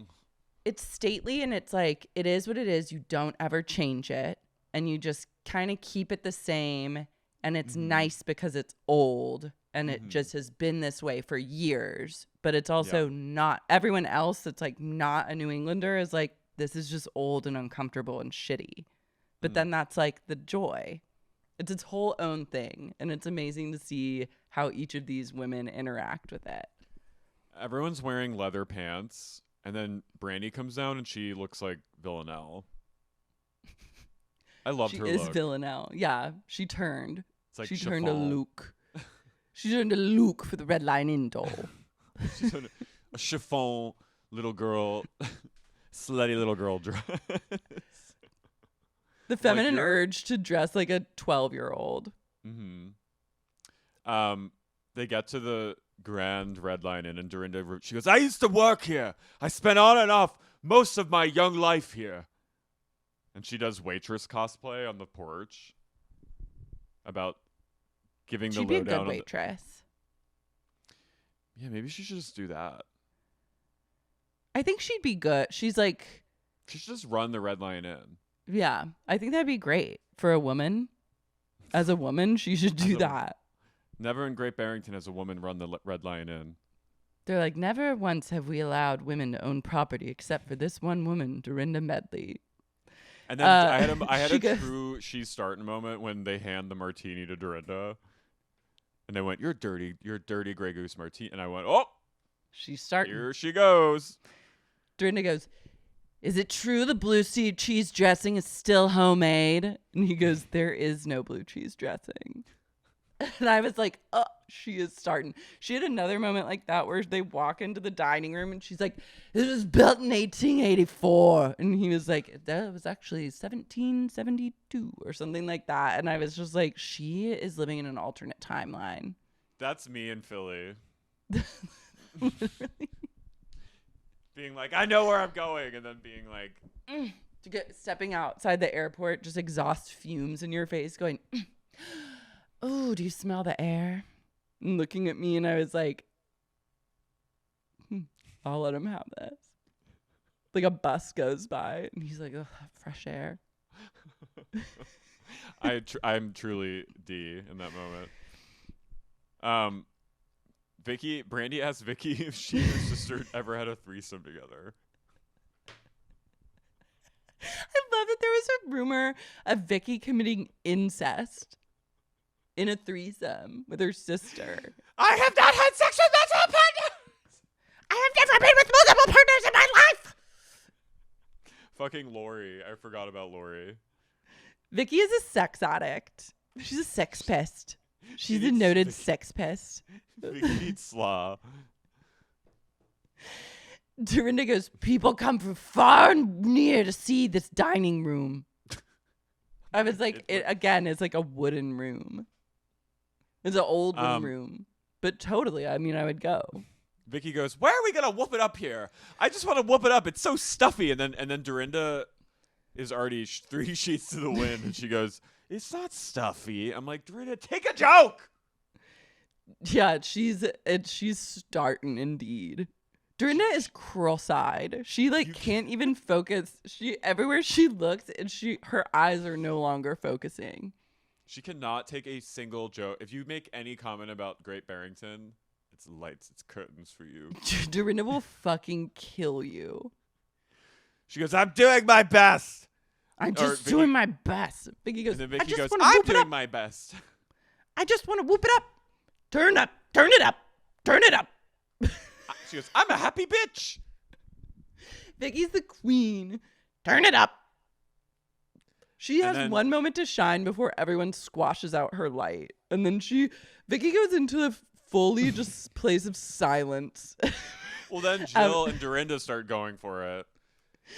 it's stately, and it's like, it is what it is. You don't ever change it, and you just kind of keep it the same, and it's nice because it's old, and it just has been this way for years. But it's also not, everyone else that's like not a New Englander is like, this is just old and uncomfortable and shitty. But then that's like the joy. It's its whole own thing, and it's amazing to see how each of these women interact with it. Everyone's wearing leather pants. And then Brandy comes down and she looks like Villanelle. I loved her look. She is Villanelle. Yeah, she turned. It's like she chiffon. turned to Luke. She turned to Luke for the Red Lion Inn doll. She's a chiffon little girl, slutty little girl dress. The feminine urge to dress like a 12-year-old. Mm-hmm. They get to the Grand Red Lion Inn, and Dorinda, she goes, I used to work here. I spent on and off most of my young life here. And she does waitress cosplay on the porch about giving the lowdown. She'd be a good waitress. Yeah, maybe she should just do that. I think she'd be good. She's like, she should just run the Red Lion Inn. Yeah, I think that'd be great for a woman. As a woman, she should do that. Never in Great Barrington has a woman run the Red Lion Inn. They're like, never once have we allowed women to own property except for this one woman, Dorinda Medley. And then I had a true she's starting moment when they hand the martini to Dorinda. And they went, you're dirty Grey Goose martini. And I went, oh, She's starting. Here she goes. Dorinda goes, is it true the blue cheese dressing is still homemade? And he goes, there is no blue cheese dressing. And I was like, oh, she is starting. She had another moment like that where they walk into the dining room and she's like, it was built in 1884. And he was like, that was actually 1772 or something like that. And I was just like, she is living in an alternate timeline. That's me in Philly. Literally. Being like, I know where I'm going. And then being like. Stepping outside the airport, just exhaust fumes in your face going, oh, do you smell the air? And looking at me, and I was like, I'll let him have this. Like a bus goes by, and he's like, oh, fresh air. I'm truly D in that moment. Brandy asked Vicki if she and her sister ever had a threesome together. I love that there was a rumor of Vicki committing incest in a threesome with her sister. I have not had sex with multiple partners. I have never been with multiple partners in my life. Fucking Lori. I forgot about Lori. Vicki is a sex addict. She's a sex pest. She's a noted sex pest. Vicki eats slaw. Dorinda goes, people come from far and near to see this dining room. I was like, it again is like a wooden room. It's an old wooden room. But totally, I mean, I would go. Vicki goes, why are we going to whoop it up here? I just want to whoop it up. It's so stuffy. And then Dorinda is already 3 sheets to the wind. And she goes, it's not stuffy. I'm like, Dorinda, take a joke. Yeah, she's starting indeed. Dorinda is cross-eyed. She can't even focus. She everywhere she looks, and her eyes are no longer focusing. She cannot take a single joke. If you make any comment about Great Barrington, it's lights, it's curtains for you. Dorinda will fucking kill you. She goes, I'm doing my best. I'm just doing my best. Vicki goes, and then Vicki I just goes, I'm doing my best. I just want to whoop it up. Turn it up. Turn it up. She goes, I'm a happy bitch. Vicki's the queen. Turn it up. She has one moment to shine before everyone squashes out her light. And then Vicki goes into the fully just place of silence. Well, then Jill and Dorinda start going for it.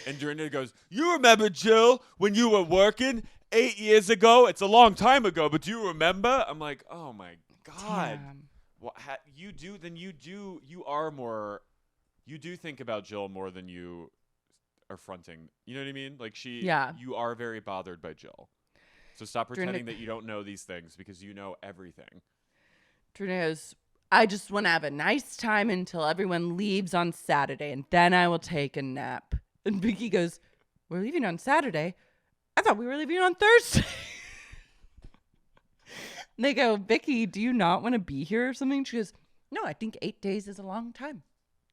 And Dorinda goes, you remember, Jill, when you were working 8 years ago? It's a long time ago, but do you remember? I'm like, oh my God. Damn. Well, you do think about Jill more than you are fronting. You know what I mean? Like you are very bothered by Jill. So stop pretending that you don't know these things because you know everything. Dorinda goes, I just want to have a nice time until everyone leaves on Saturday, and then I will take a nap. And Vicki goes, we're leaving on Saturday? I thought we were leaving on Thursday. And they go, Vicki, do you not want to be here or something? She goes, no, I think 8 days is a long time.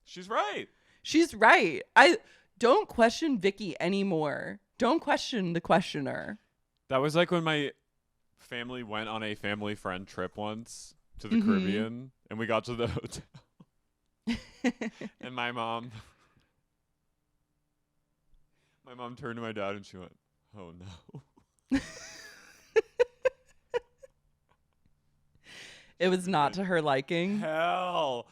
She's right. She's right. I don't question Vicki anymore. Don't question the questioner. That was like when my family went on a family friend trip once to the Caribbean, and we got to the hotel. And my mom turned to my dad and she went, oh no. It was not to her liking. Hell.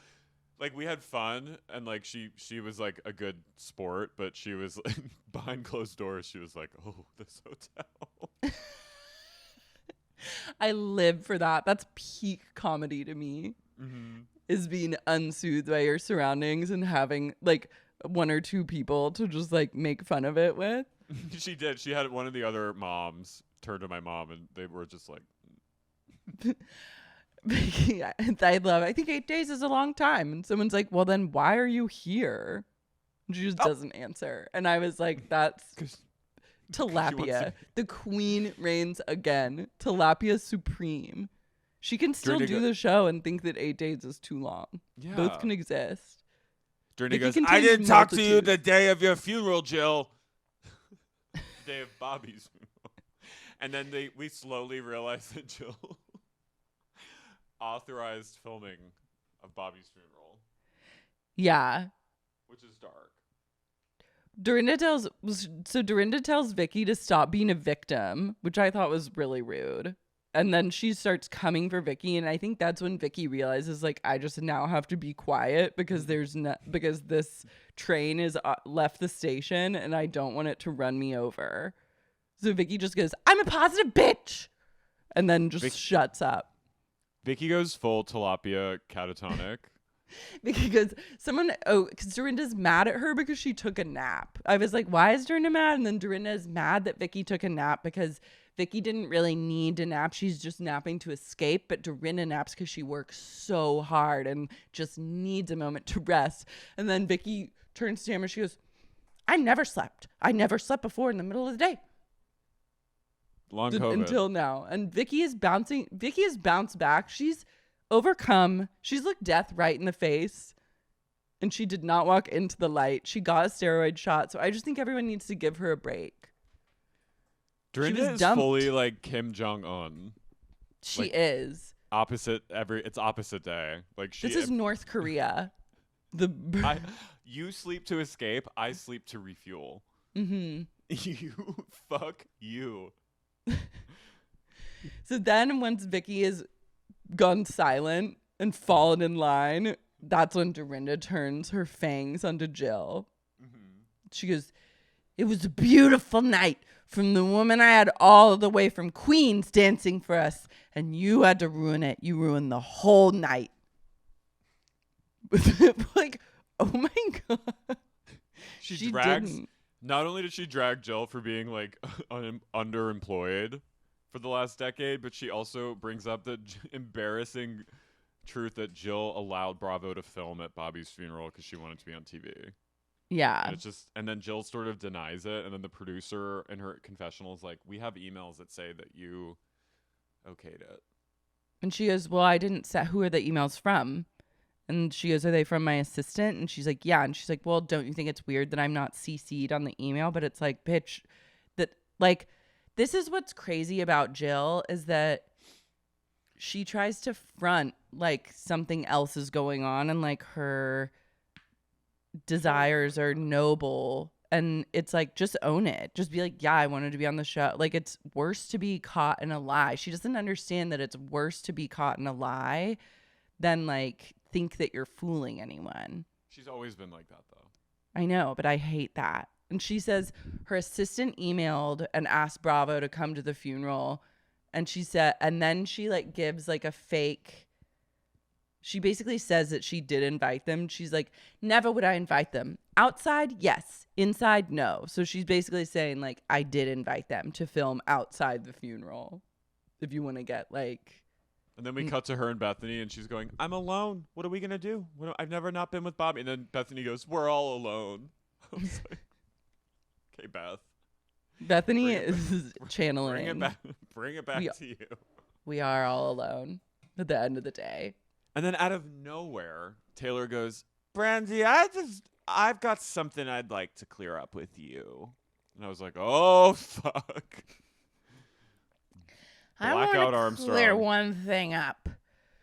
Like, we had fun, and like she was like a good sport, but she was like behind closed doors. She was like, "Oh, this hotel." I live for that. That's peak comedy to me. Mm-hmm. Is being unsoothed by your surroundings and having like 1 or 2 people to just like make fun of it with. She did. She had one of the other moms turn to my mom, and they were just like. Yeah, I think 8 days is a long time. And someone's like, well, then why are you here? And she just doesn't answer. And I was like, that's tilapia. The queen reigns again. Tilapia supreme. She can still do the show and think that 8 days is too long. Yeah. Both can exist. Dorinda goes, I didn't talk to you the day of your funeral, Jill. The day of Bobby's funeral. And then we slowly realized that Jill authorized filming of Bobby's funeral. Yeah. which is dark. Dorinda tells Vicki to stop being a victim, which I thought was really rude. And then she starts coming for Vicki, and I think that's when Vicki realizes, like, I just now have to be quiet because because this train is left the station, and I don't want it to run me over. So Vicki just goes, "I'm a positive bitch," and then just shuts up. Vicki goes full tilapia catatonic. Vicki goes, because Dorinda's mad at her because she took a nap. I was like, why is Dorinda mad? And then Dorinda is mad that Vicki took a nap because Vicki didn't really need to nap. She's just napping to escape. But Dorinda naps because she works so hard and just needs a moment to rest. And then Vicki turns to him and she goes, I never slept. I never slept before in the middle of the day. Long COVID. Until now. And Vicki has bounced back. She's overcome. She's looked death right in the face. And she did not walk into the light. She got a steroid shot. So I just think everyone needs to give her a break. Dorinda is fully like Kim Jong-un. She like, is. It's opposite day. Like this is North Korea. You sleep to escape. I sleep to refuel. Mm-hmm. You fuck you. So then once Vicki has gone silent and fallen in line, that's when Dorinda turns her fangs onto Jill. Mm-hmm. She goes, it was a beautiful night from the woman I had all the way from Queens dancing for us, and you had to ruin it. You ruined the whole night. Like, oh my God. She didn't. Not only did she drag Jill for being like underemployed for the last decade, but she also brings up the embarrassing truth that Jill allowed Bravo to film at Bobby's funeral because she wanted to be on TV. Yeah. And then Jill sort of denies it, and then the producer in her confessional is like, we have emails that say that you okayed it. And she goes, well, I didn't say, who are the emails from? And she goes, are they from my assistant? And she's like, yeah. And she's like, well, don't you think it's weird that I'm not CC'd on the email? But it's like, bitch, that like, this is what's crazy about Jill is that she tries to front like something else is going on and like her desires are noble. And it's like, just own it. Just be like, yeah, I wanted to be on the show. Like, it's worse to be caught in a lie. She doesn't understand that it's worse to be caught in a lie than like think that you're fooling anyone. She's always been like that though. I know, but I hate that. And she says her assistant emailed and asked Bravo to come to the funeral. And she said, and then she like gives like a fake. She basically says that she did invite them. She's like, never would I invite them. Outside, yes. Inside, no. So she's basically saying like, I did invite them to film outside the funeral. If you want to get like. And then we cut to her and Bethany, and she's going, I'm alone. What are we going to do? I've never not been with Bobby. And then Bethany goes, we're all alone. I was like, okay, Beth. Bethany is channeling. Bring it back to you. We are all alone at the end of the day. And then out of nowhere, Taylor goes, Brandy, I've got something I'd like to clear up with you. And I was like, oh, fuck. Blackout I want to clear one thing up.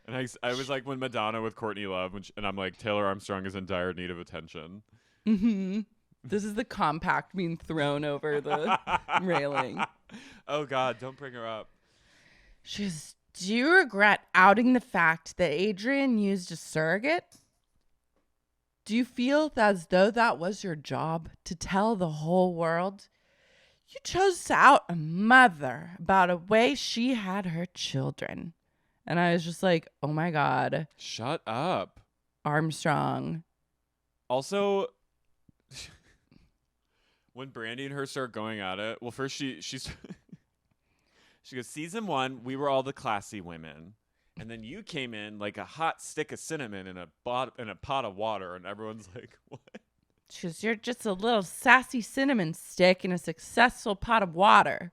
And I was like when Madonna with Courtney Love, and I'm like, Taylor Armstrong is in dire need of attention. Mm-hmm. This is the compact being thrown over the railing. Oh, God, don't bring her up. She goes, do you regret outing the fact that Adrian used a surrogate? Do you feel as though that was your job to tell the whole world? You chose to out a mother about a way she had her children. And I was just like, oh my God. Shut up. Armstrong. Also, when Brandy and her start going at it, well, first she's she goes, season 1, we were all the classy women. And then you came in like a hot stick of cinnamon in a pot of water. And everyone's like, what? She goes, you're just a little sassy cinnamon stick in a successful pot of water.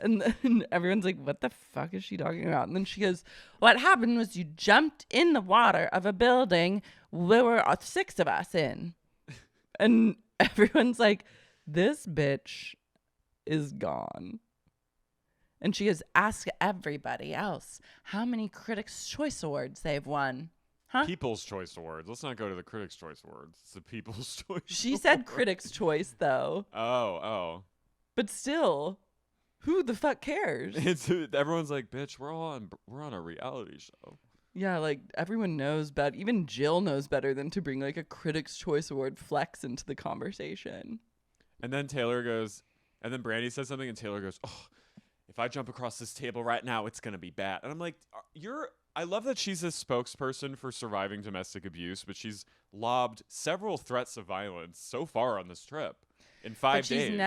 And then everyone's like, what the fuck is she talking about? And then she goes, what happened was you jumped in the water of a building there were 6 of us in. And everyone's like, this bitch is gone. And she goes, ask everybody else how many Critics' Choice Awards they've won. People's Choice Awards. Let's not go to the Critics' Choice Awards. It's the People's Choice. She said Critics' Choice though. Oh. But still, who the fuck cares? Everyone's like, bitch, we're on a reality show. Yeah, like everyone knows better. Even Jill knows better than to bring like a Critics' Choice Award flex into the conversation. And then Taylor goes, and then Brandy says something, and Taylor goes, oh, if I jump across this table right now, it's gonna be bad. And I'm like, I love that she's a spokesperson for surviving domestic abuse, but she's lobbed several threats of violence so far on this trip in 5 days.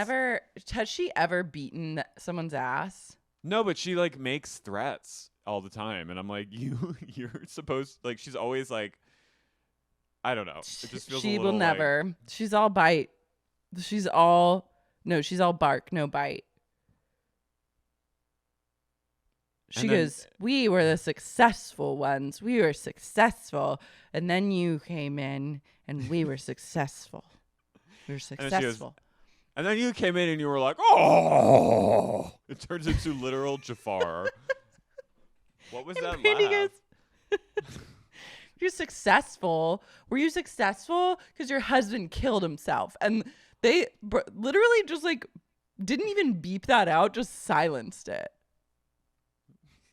Has she ever beaten someone's ass? No, but she like makes threats all the time. And I'm like, you're supposed, like, she's always like, I don't know. It just feels she a little will never. like, she's all bite. She's all bark, no bite. She goes, we were the successful ones. We were successful. And then you came in and we were successful. We were successful. And then you came in and you were like, oh. It turns into literal Jafar. What was that laugh? Goes, you're successful. Were you successful? Because your husband killed himself. And they literally just like didn't even beep that out, just silenced it.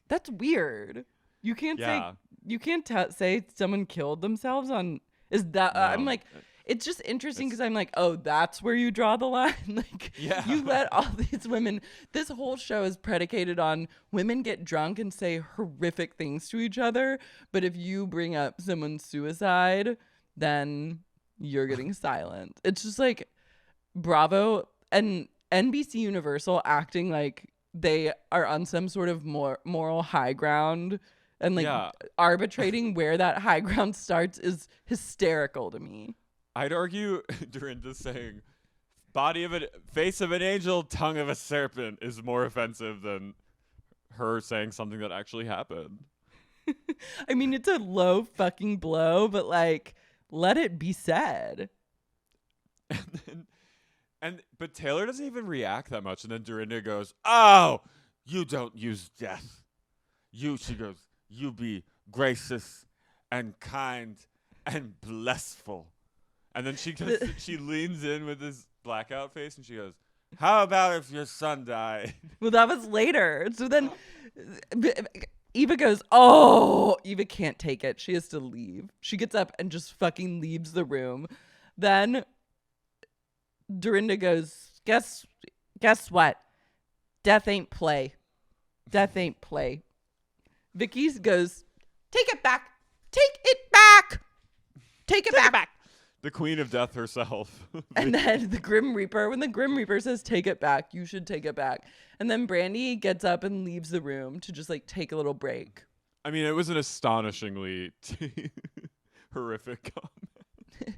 That's weird. You can't say someone killed themselves on. Is that No. I'm like, it's just interesting because I'm like, oh, that's where you draw the line. Like, you let all these women. This whole show is predicated on women get drunk and say horrific things to each other. But if you bring up someone's suicide, then you're getting silent. It's just like Bravo and NBC Universal acting like they are on some sort of moral high ground, and like arbitrating where that high ground starts is hysterical to me. I'd argue Dorinda saying face of an angel, tongue of a serpent is more offensive than her saying something that actually happened. I mean, it's a low fucking blow, but like, let it be said. But Taylor doesn't even react that much, and then Dorinda goes, "Oh, you don't use death. She goes, you be gracious and kind and blessful." And then she leans in with this blackout face, and she goes, "How about if your son died?" Well, that was later. So then Eva goes, "Oh," Eva can't take it. She has to leave. She gets up and just fucking leaves the room. Then Dorinda goes, guess what? Death ain't play. Death ain't play. Vicki goes, take it back. Take it back. Take it back. The queen of death herself. And then the Grim Reaper, when the Grim Reaper says, take it back, you should take it back. And then Brandy gets up and leaves the room to just like take a little break. I mean, it was an astonishingly horrific comment.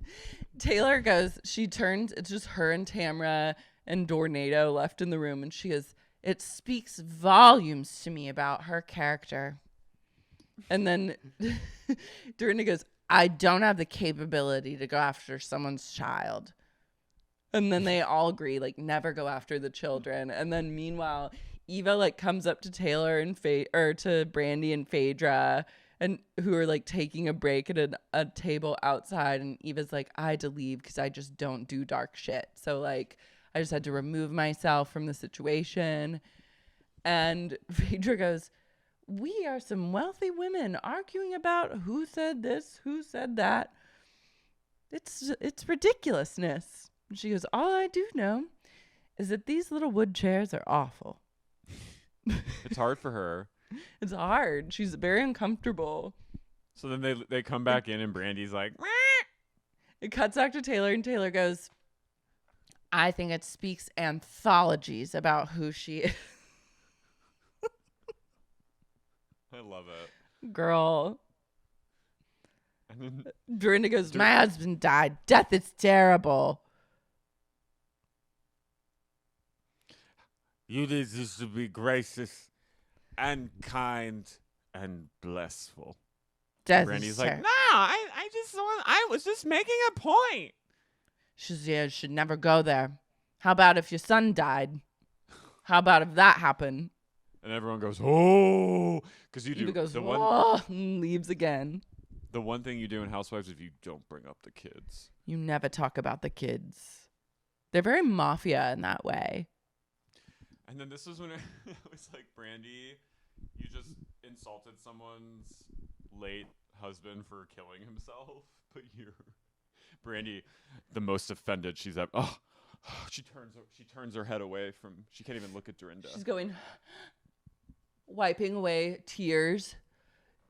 Taylor goes, she turns, it's just her and Tamra and Dornado left in the room. And she goes, it speaks volumes to me about her character. And then Dorinda goes, I don't have the capability to go after someone's child. And then they all agree, like, never go after the children. And then meanwhile, Eva like comes up to Taylor and to Brandy and Phaedra, and who are like taking a break at a table outside. And Eva's like, I had to leave because I just don't do dark shit. So like, I just had to remove myself from the situation. And Phaedra goes, we are some wealthy women arguing about who said this, who said that. It's ridiculousness. And she goes, all I do know is that these little wood chairs are awful. It's hard for her. It's hard. She's very uncomfortable. So then they come back in and Brandy's like, Meh. It cuts back to Taylor and Taylor goes, I think it speaks anthologies about who she is. I love it. Girl. And then Dorinda goes, my husband died. Death is terrible. You need to be gracious and kind and blessful. Brandy's like, no, I was just making a point. She's, yeah, should never go there. How about if your son died? How about if that happened? And everyone goes, oh, because you do. Eva goes, the oh, and leaves again. The one thing you do in Housewives is you don't bring up the kids. You never talk about the kids. They're very mafia in that way. And then this was when it was like, Brandy, you just insulted someone's late husband for killing himself, but you're Brandy, the most offended she's ever. Oh, she turns her head away from. She can't even look at Dorinda. She's going, wiping away tears.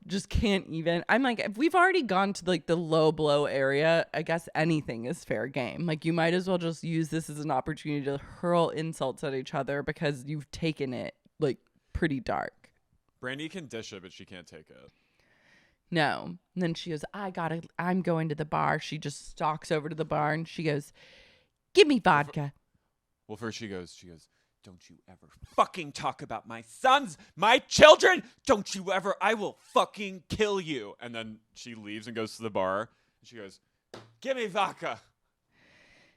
Just can't even. I'm like, if we've already gone to like the low blow area, I guess anything is fair game. Like, you might as well just use this as an opportunity to hurl insults at each other because you've taken it like pretty dark. Brandy can dish it, but she can't take it. No. And then she goes, I'm going to the bar. She just stalks over to the bar and she goes, give me vodka. Well, first she goes, don't you ever fucking talk about my sons, my children. Don't you ever, I will fucking kill you. And then she leaves and goes to the bar. And she goes, give me vodka.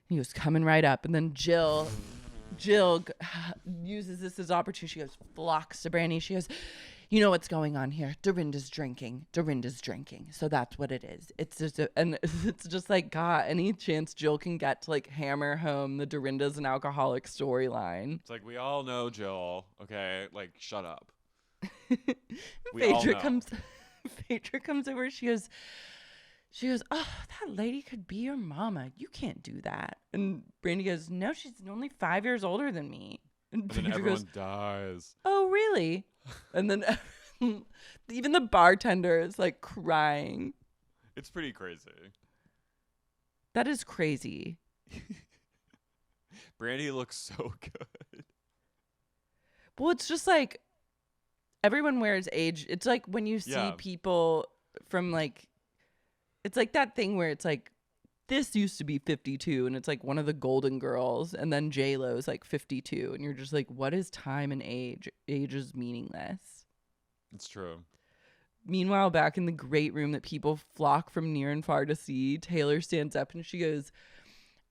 He was coming right up. And then Jill uses this as opportunity. She goes, flocks to Brandy. She goes, you know what's going on here. Dorinda's drinking. So that's what it is. It's just like, God, any chance Jill can get to like hammer home the Dorinda's an alcoholic storyline. It's like, we all know Jill. Okay, like, shut up. Phaedra comes over. She goes, oh, that lady could be your mama. You can't do that. And Brandy goes, no, she's only 5 years older than me. And then everyone dies. Oh, really? And then even the bartender is like crying. It's pretty crazy. That is crazy. Brandy looks so good. Well, it's just like everyone wears age. It's like when you see people from like, it's like that thing where it's like, this used to be 52 and it's like one of the Golden Girls, and then J-Lo is like 52, and you're just like, what is time and age? Age is meaningless. It's true. Meanwhile, back in the great room that people flock from near and far to see, Taylor stands up and she goes,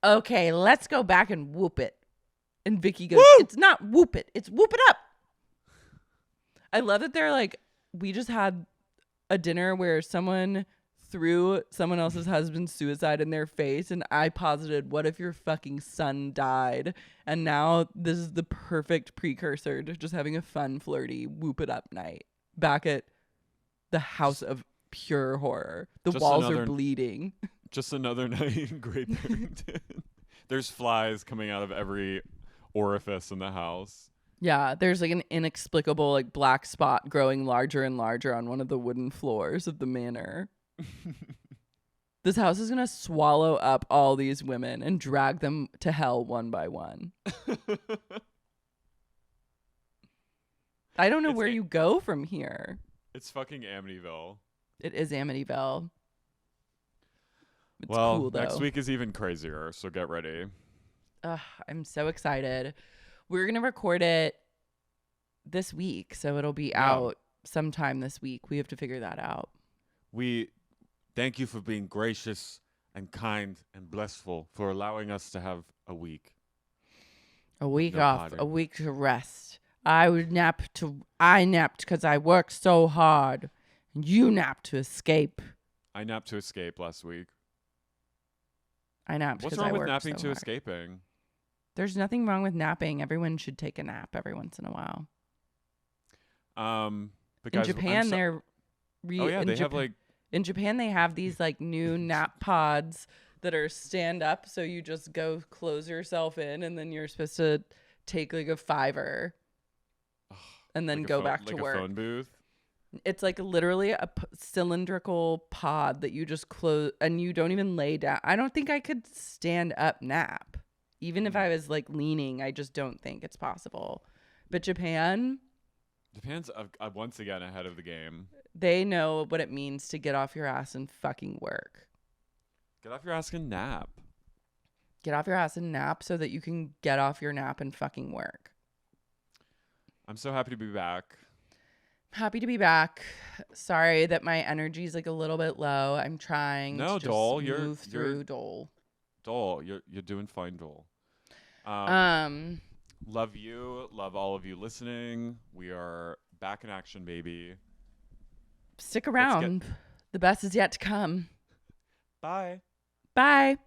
okay, let's go back and whoop it. And Vicki goes, woo! It's not whoop it, it's whoop it up. I love that they're like, we just had a dinner where someone threw someone else's husband's suicide in their face, and I posited, what if your fucking son died? And now this is the perfect precursor to just having a fun, flirty, whoop it up night back at the house of pure horror. The walls are bleeding. Just another night in Great Barrington. There's flies coming out of every orifice in the house. Yeah, there's like an inexplicable like black spot growing larger and larger on one of the wooden floors of the manor. This house is going to swallow up all these women and drag them to hell one by one. I don't know where you go from here. It's fucking Amityville. It is Amityville. It's well, cool, though. Next week is even crazier, so get ready. I'm so excited. We're going to record it this week, so it'll be out sometime this week. We have to figure that out. We thank you for being gracious and kind and blissful, for allowing us to have a week. A week off, a week to rest. I napped because I worked so hard. And you napped to escape. I napped to escape last week. I napped because I worked so hard. What's wrong with napping to escaping? There's nothing wrong with napping. Everyone should take a nap every once in a while. But in guys, Japan, in Japan, they have these like new nap pods that are stand up. So you just go close yourself in, and then you're supposed to take like a $5 and then go back to work. Like a phone booth? It's like literally a cylindrical pod that you just close, and you don't even lay down. I don't think I could stand up nap. Even if I was like leaning, I just don't think it's possible. But Japan's once again ahead of the game. They know what it means to get off your ass and fucking work. Get off your ass and nap. Get off your ass and nap so that you can get off your nap and fucking work. I'm so happy to be back. Happy to be back. Sorry that my energy is like a little bit low. I'm trying to just move through Dole. Dole, you're doing fine, Dole. Love you. Love all of you listening. We are back in action, baby. Stick around. The best is yet to come. Bye. Bye.